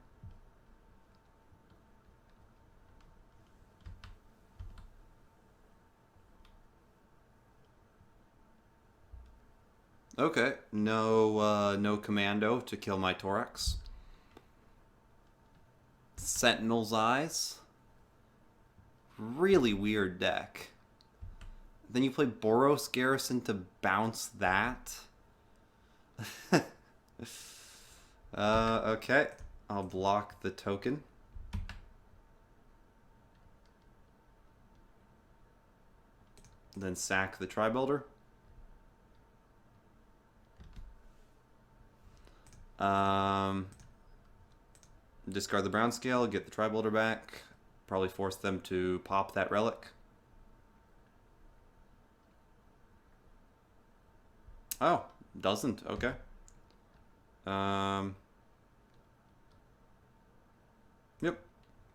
Okay. No commando to kill my Torex. Sentinel's Eyes. Really weird deck. Then you play Boros Garrison to bounce that. Okay. I'll block the token. Then sack the Tri-Builder. Discard the Brown Scale, get the Tri-Builder back. Probably force them to pop that relic. Oh, doesn't. Okay. Yep.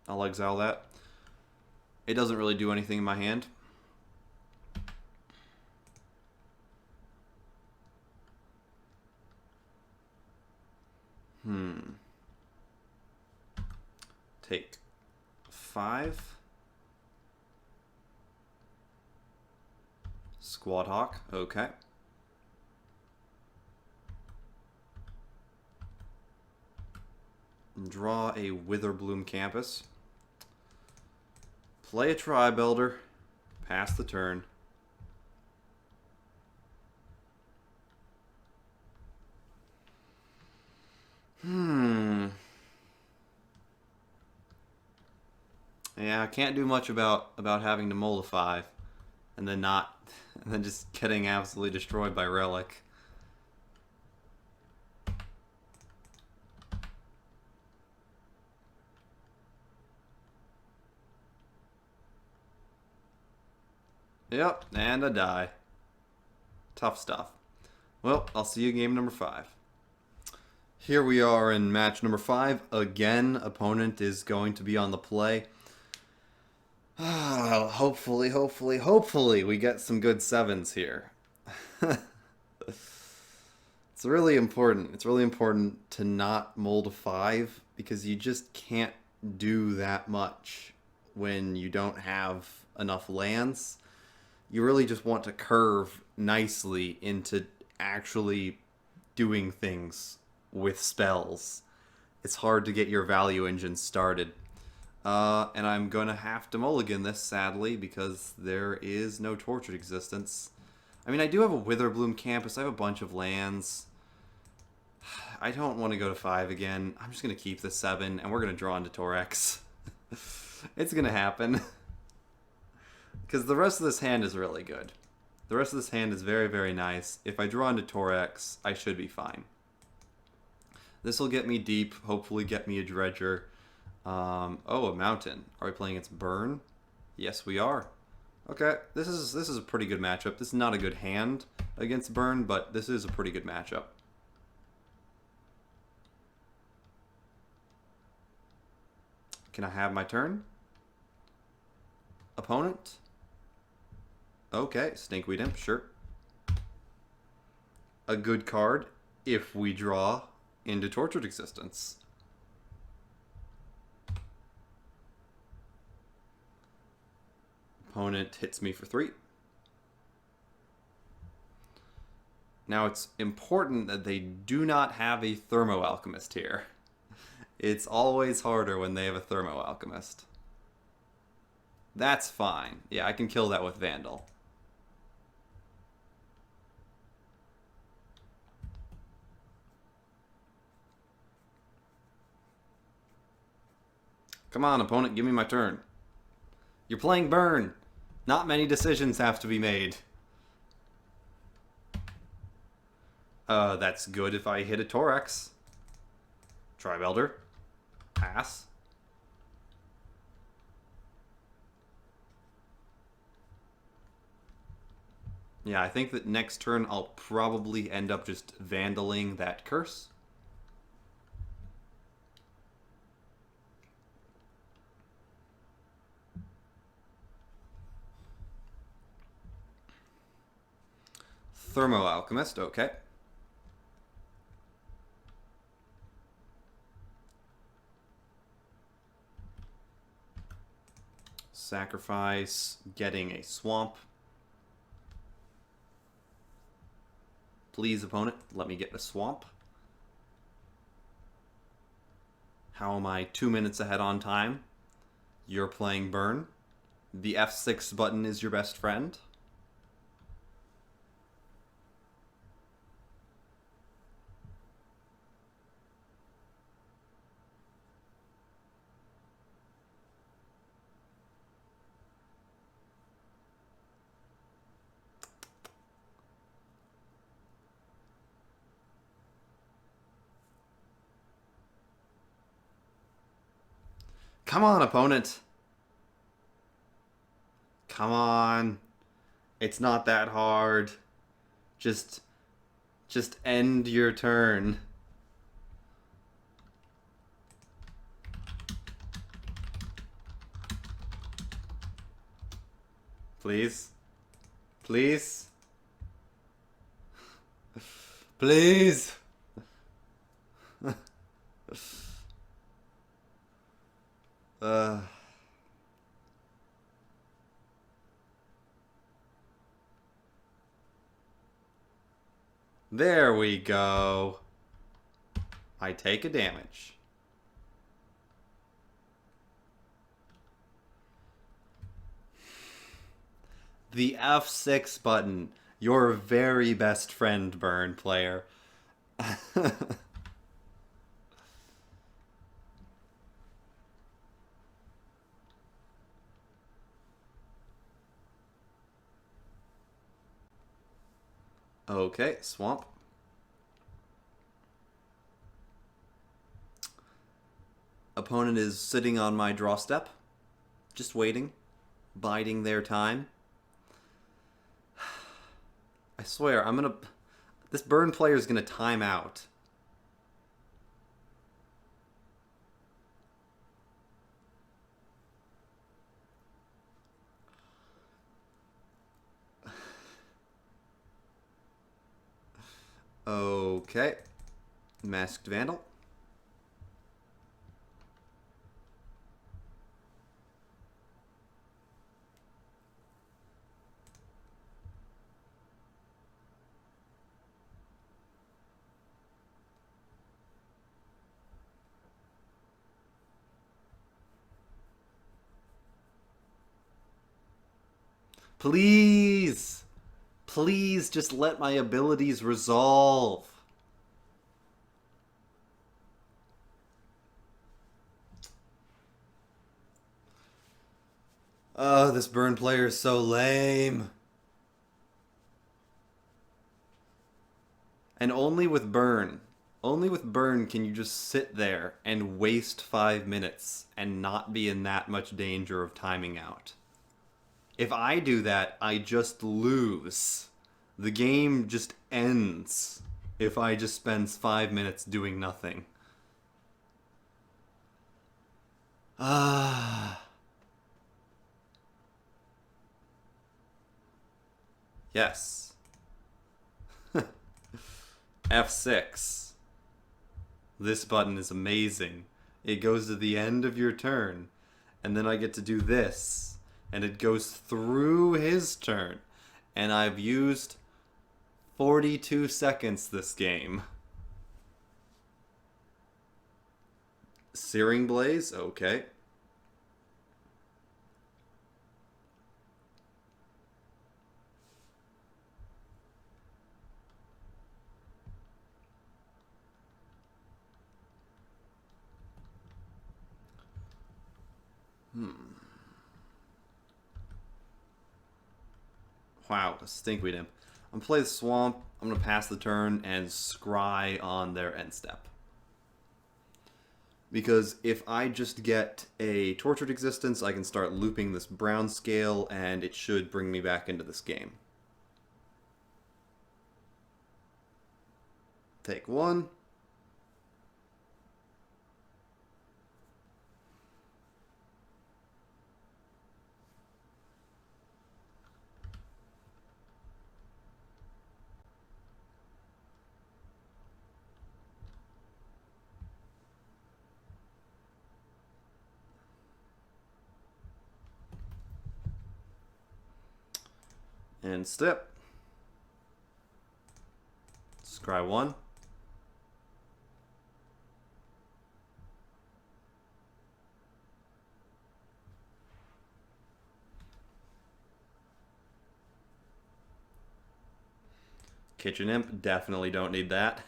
I'll exile that. It doesn't really do anything in my hand. Take 5. Squad Hawk. Okay. Draw a Witherbloom Campus. Play a Tri-Builder. Pass the turn. Yeah, I can't do much about having to mold a 5 and then and then just getting absolutely destroyed by Relic. Yep, and a die. Tough stuff. Well, I'll see you game number 5. Here we are in match number 5. Again, opponent is going to be on the play. Hopefully we get some good 7s here. It's really important. It's really important to not mold a 5 because you just can't do that much when you don't have enough lands. You really just want to curve nicely into actually doing things with spells. It's hard to get your value engine started. And I'm going to have to mulligan this, sadly, because there is no Tortured Existence. I mean, I do have a Witherbloom Campus. I have a bunch of lands. I don't want to go to 5 again. I'm just going to keep the 7, and we're going to draw into Torex. It's going to happen. Because the rest of this hand is really good. The rest of this hand is very, very nice. If I draw into Torex, I should be fine. This will get me deep, hopefully get me a Dredger. Oh, a Mountain. Are we playing against Burn? Yes, we are. Okay, this is a pretty good matchup. This is not a good hand against Burn, but this is a pretty good matchup. Can I have my turn? Opponent? Okay, Stinkweed Imp, sure. A good card if we draw into Tortured Existence. Opponent hits me for 3. Now it's important that they do not have a Thermo Alchemist here. It's always harder when they have a Thermo Alchemist. That's fine. Yeah, I can kill that with Vandal. Come on, opponent, give me my turn. You're playing Burn. Not many decisions have to be made. That's good if I hit a Torex. Tri-Builder. Pass. Yeah, I think that next turn I'll probably end up just Vandaling that curse. Thermo Alchemist, okay. Sacrifice, getting a swamp. Please, opponent, let me get the swamp. How am I 2 minutes ahead on time? You're playing Burn. The F6 button is your best friend. Come on, opponent. Come on. It's not that hard. Just end your turn. Please? Please? Please? uh... There we go. I take a damage. The F6 button. Your very best friend, Burn player. Okay, swamp. Opponent is sitting on my draw step. Just waiting. Biding their time. I swear, this Burn player is gonna time out. Okay. Masked Vandal. Please! Please just let my abilities resolve. Oh, this Burn player is so lame. And only with Burn can you just sit there and waste 5 minutes and not be in that much danger of timing out. If I do that, I just lose. The game just ends if I just spend 5 minutes doing nothing. Yes. F6. This button is amazing. It goes to the end of your turn, and then I get to do this, and it goes through his turn, and I've used 42 seconds this game. Searing Blaze? Okay. Wow, a Stinkweed Imp. I'm gonna play the Swamp, I'm gonna pass the turn, and scry on their end step. Because if I just get a Tortured Existence, I can start looping this brown scale, and it should bring me back into this game. Take one. And step. Scry one. Kitchen Imp, definitely don't need that.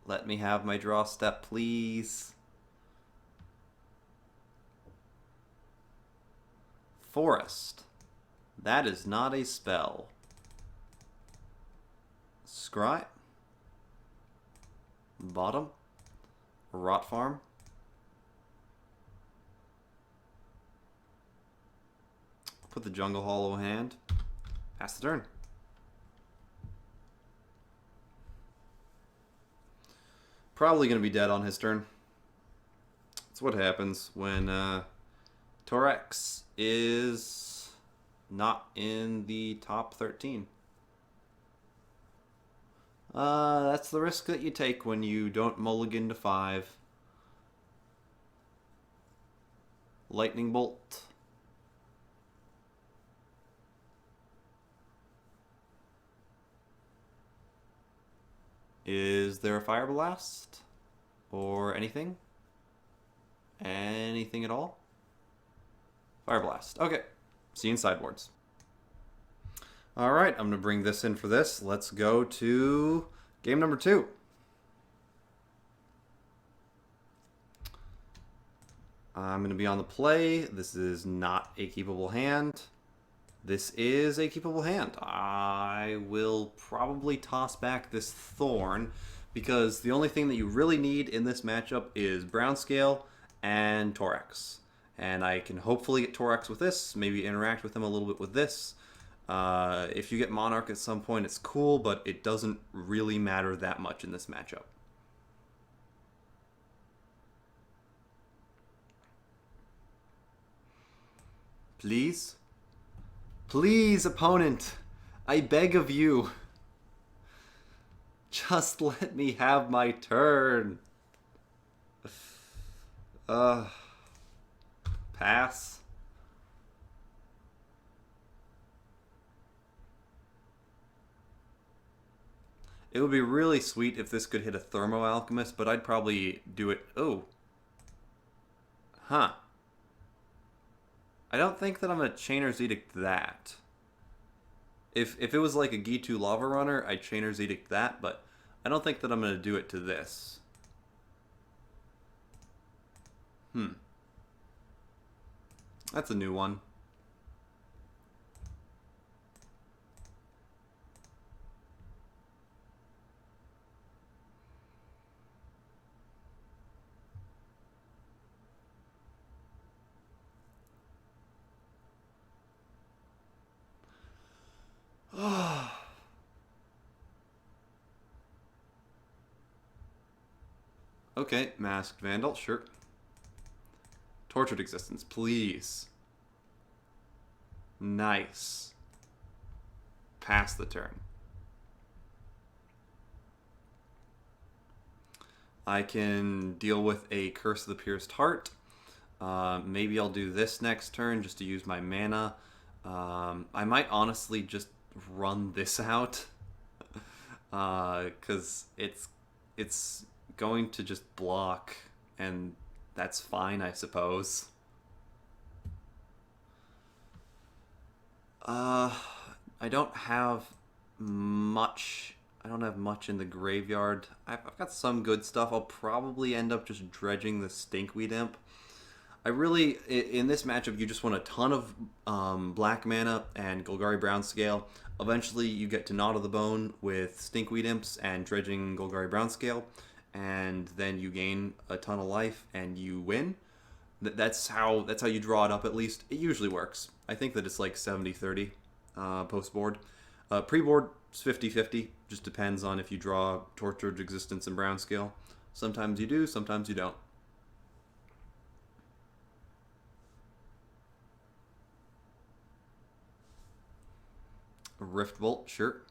Let me have my draw step, please. Forest. That is not a spell. Scry. Bottom. Rot Farm. Put the Jungle Hollow hand. Pass the turn. Probably going to be dead on his turn. That's what happens when Torex is not in the top 13. That's the risk that you take when you don't mulligan to 5. Lightning Bolt. Is there a Fire Blast? Or anything? Anything at all? Fire Blast. Okay. See you in sideboards. Alright, I'm going to bring this in for this. Let's go to game number 2. I'm going to be on the play. This is not a keepable hand. This is a keepable hand. I will probably toss back this Thorn because the only thing that you really need in this matchup is Brown Scale and Torex. And I can hopefully get Torex with this, maybe interact with him a little bit with this. If you get Monarch at some point, it's cool, but it doesn't really matter that much in this matchup. Please? Please, opponent, I beg of you. Just let me have my turn. Pass. It would be really sweet if this could hit a Thermo Alchemist, but I'd probably do it. Oh. Huh. I don't think that I'm going to Chainer's Edict that. If it was like a Gitu Lava Runner, I'd Chainer's Edict that, but I don't think that I'm going to do it to this. That's a new one. Okay, Masked Vandal, sure. Tortured Existence, please. Nice. Pass the turn. I can deal with a Curse of the Pierced Heart. Maybe I'll do this next turn just to use my mana. I might honestly just run this out. Because it's going to just block, and that's fine, I suppose. I don't have much. I don't have much in the graveyard. I've got some good stuff. I'll probably end up just dredging the Stinkweed Imp. I really, in this matchup, you just want a ton of black mana and Golgari Brown Scale. Eventually, you get to Gnaw to the Bone with Stinkweed Imps and dredging Golgari Brown Scale, and then you gain a ton of life and you win. That's how you draw it up, at least. It usually works. I think that it's like 70-30 post-board. Pre-board, it's 50-50. Just depends on if you draw Tortured Existence and Brown Scale. Sometimes you do, sometimes you don't. Rift Bolt, sure.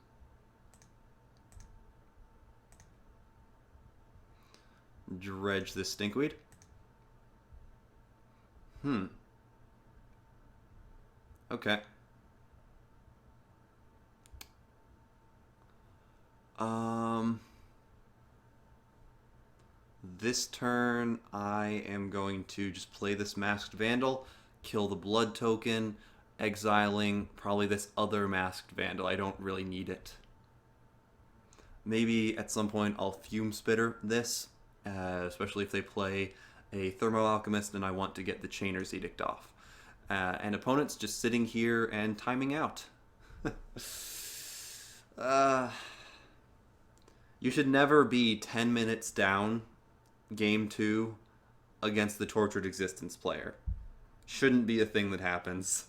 Dredge this Stinkweed. Okay. This turn I am going to just play this Masked Vandal, kill the blood token, exiling probably this other Masked Vandal. I don't really need it. Maybe at some point I'll Fume Spitter this, especially if they play a Thermo Alchemist and I want to get the Chainer's Edict off. And opponents just sitting here and timing out. You should never be 10 minutes down game 2 against the Tortured Existence player. Shouldn't be a thing that happens.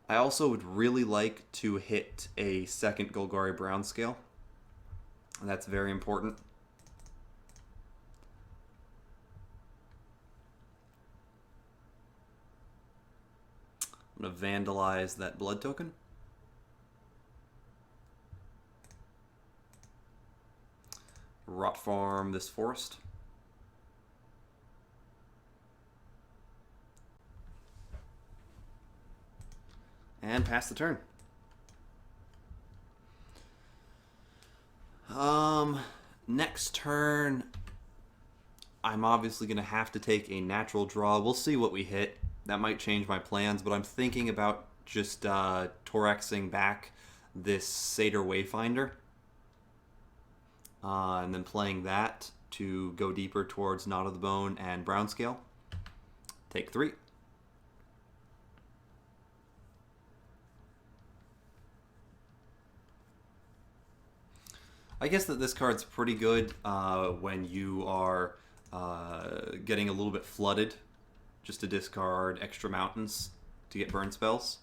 I also would really like to hit a second Golgari Brown scale. That's very important. I'm going to vandalize that blood token. Rot farm this forest. And pass the turn. Next turn, I'm obviously going to have to take a natural draw. We'll see what we hit. That might change my plans, but I'm thinking about just Torexing back this Satyr Wayfinder. And then playing that to go deeper towards Knot of the Bone and Brown Scale. Take 3. I guess that this card's pretty good when you are getting a little bit flooded, just to discard extra mountains to get burn spells.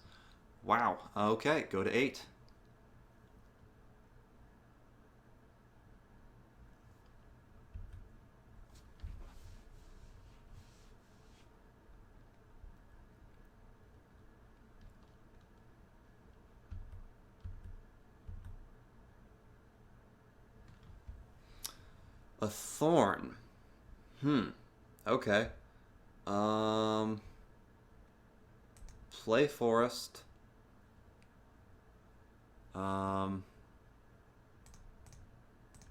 Wow, okay, go to 8. A thorn. Okay. Play forest.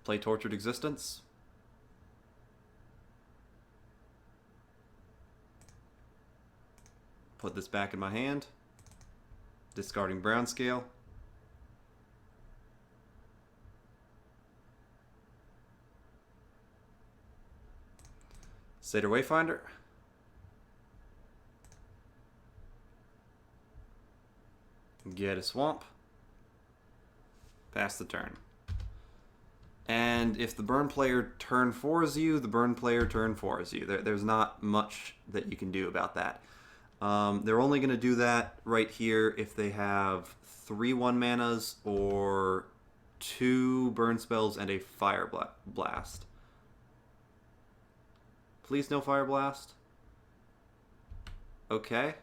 Play Tortured Existence. Put this back in my hand. Discarding Brown Scale. Satyr Wayfinder. Get a swamp. Pass the turn. And if the burn player turn 4s you, the burn player turn 4s you. There's not much that you can do about that. They're only going to do that right here if they have 3 1-manas or 2 burn spells and a fire blast. Please no fire blast. Okay.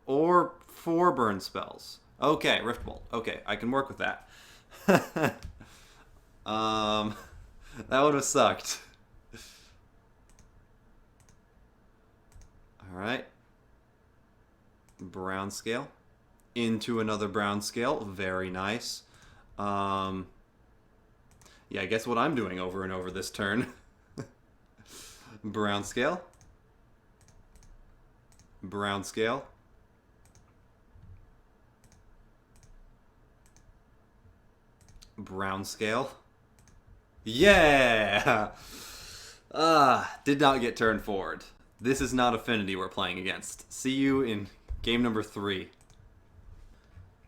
Or 4 burn spells. Okay, Rift Bolt. Okay, I can work with that. That would have sucked. Alright. Brown Scale. Into another Brown Scale. Very nice. Yeah, I guess what I'm doing over and over this turn. Brown Scale. Brown Scale. Brown Scale. Yeah! Did not get turned forward. This is not Affinity we're playing against. See you in game number 3.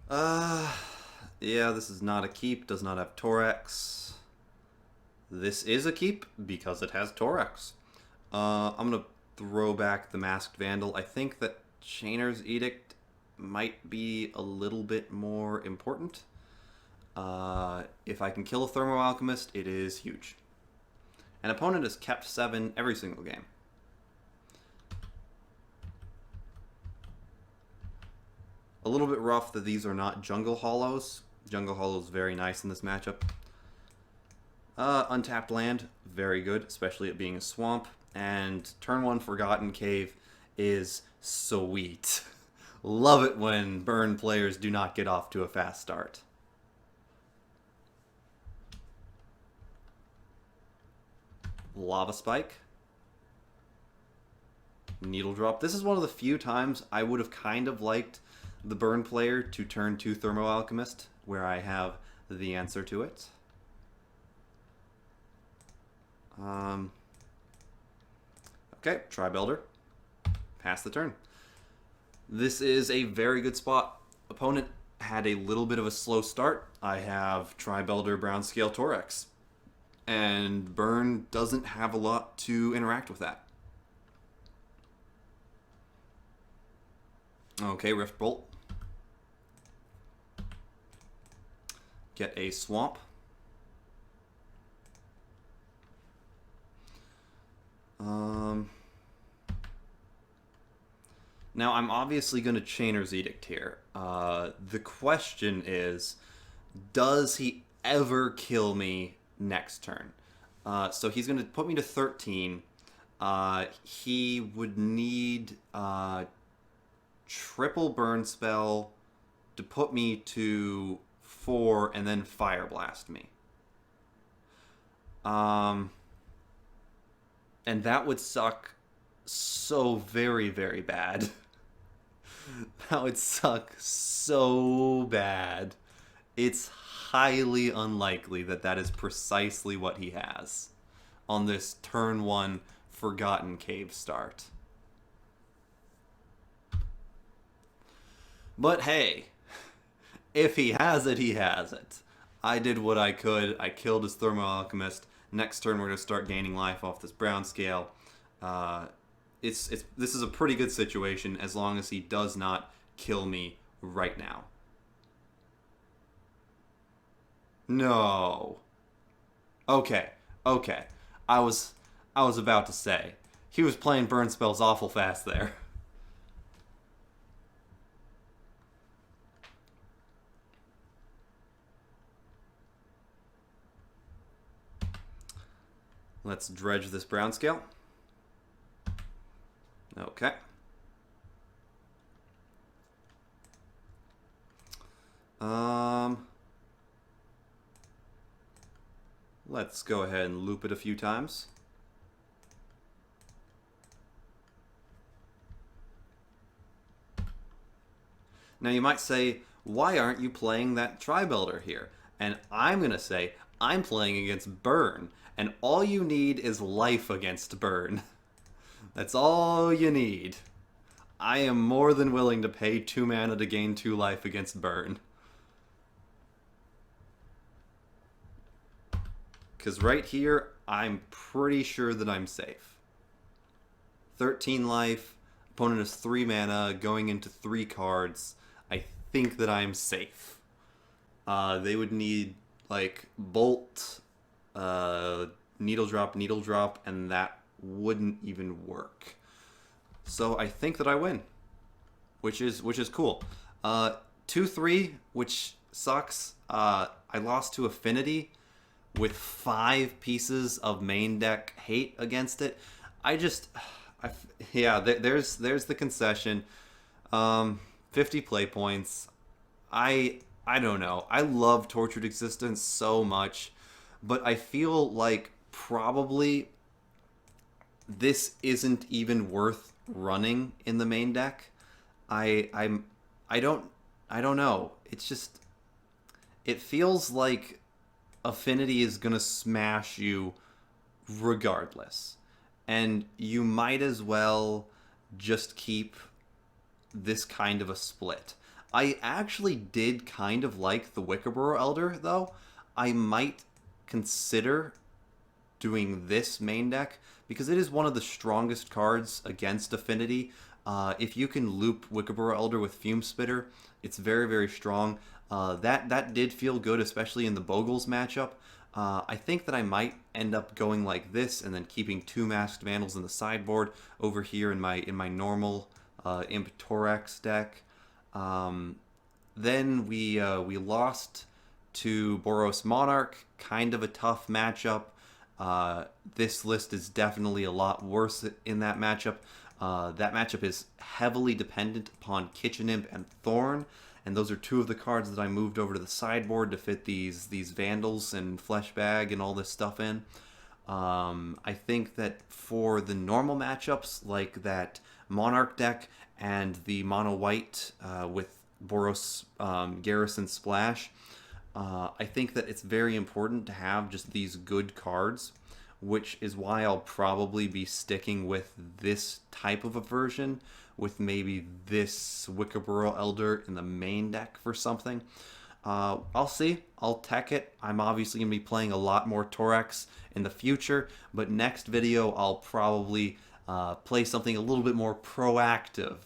Yeah, this is not a keep. Does not have Torex. This is a keep because it has Torex. I'm going to throw back the Masked Vandal. I think that Chainer's Edict might be a little bit more important. If I can kill a Thermo Alchemist, it is huge. An opponent has kept 7 every single game. A little bit rough that these are not Jungle Hollows. Jungle Hollow is very nice in this matchup. Untapped land, very good, especially it being a swamp. And turn 1 Forgotten Cave is sweet. Love it when burn players do not get off to a fast start. Lava Spike. Needle Drop. This is one of the few times I would have kind of liked the burn player to turn 2 Thermo Alchemist, where I have the answer to it. Okay, Tribe Elder. Pass the turn. This is a very good spot. Opponent had a little bit of a slow start. I have Tribe Elder Brown Scale Torex. And Burn doesn't have a lot to interact with that. Okay, Rift Bolt. Get a Swamp. Now, I'm obviously going to Chainer's Edict here. The question is, does he ever kill me next turn? So he's going to put me to 13. He would need triple burn spell to put me to 4 and then Fire Blast me. And that would suck so very, very bad. That would suck so bad. It's highly unlikely that that is precisely what he has on this turn 1 Forgotten Cave start. But hey, if he has it, he has it. I did what I could. I killed his Thermal Alchemist. Next turn, we're going to start gaining life off this brown scale. This is a pretty good situation as long as he does not kill me right now. No. Okay. I was about to say he was playing burn spells awful fast there. Let's dredge this brown scale. Okay. Let's go ahead and loop it a few times. Now you might say, why aren't you playing that Tribe Elder here? And I'm going to say, I'm playing against Burn, and all you need is life against Burn. That's all you need. I am more than willing to pay 2 mana to gain 2 life against Burn. Because right here, I'm pretty sure that I'm safe. 13 life, opponent has 3 mana, going into 3 cards. I think that I'm safe. They would need, like, Bolt, Needle Drop, and that wouldn't even work. So I think that I win, which is cool. 2-3, which sucks. I lost to Affinity with 5 pieces of main deck hate against it. There's the concession. 50 play points. I don't know. I love Tortured Existence so much, but I feel like probably this isn't even worth running in the main deck. I don't know. It's just, it feels like Affinity is gonna smash you regardless, and you might as well just keep this kind of a split. I actually did kind of like the Wickerboro Elder, though. I might consider doing this main deck because it is one of the strongest cards against Affinity. If you can loop Wickerboro Elder with Fume Spitter, it's very, very strong. That did feel good, especially in the Bogles matchup. I think that I might end up going like this and then keeping 2 Masked Vandals in the sideboard over here in my normal Imp Torex deck. Then we lost to Boros Monarch, kind of a tough matchup. This list is definitely a lot worse in that matchup. That matchup is heavily dependent upon Kitchen Imp and Thorn, and those are 2 of the cards that I moved over to the sideboard to fit these Vandals and Flesh Bag and all this stuff in. I think that for the normal matchups, like that Monarch deck and the Mono White with Boros Garrison Splash, I think that it's very important to have just these good cards which is why I'll probably be sticking with this type of a version, with maybe this Wickerburrow Elder in the main deck for something. I'll see. I'll tech it. I'm obviously going to be playing a lot more Torex in the future, but next video I'll probably play something a little bit more proactive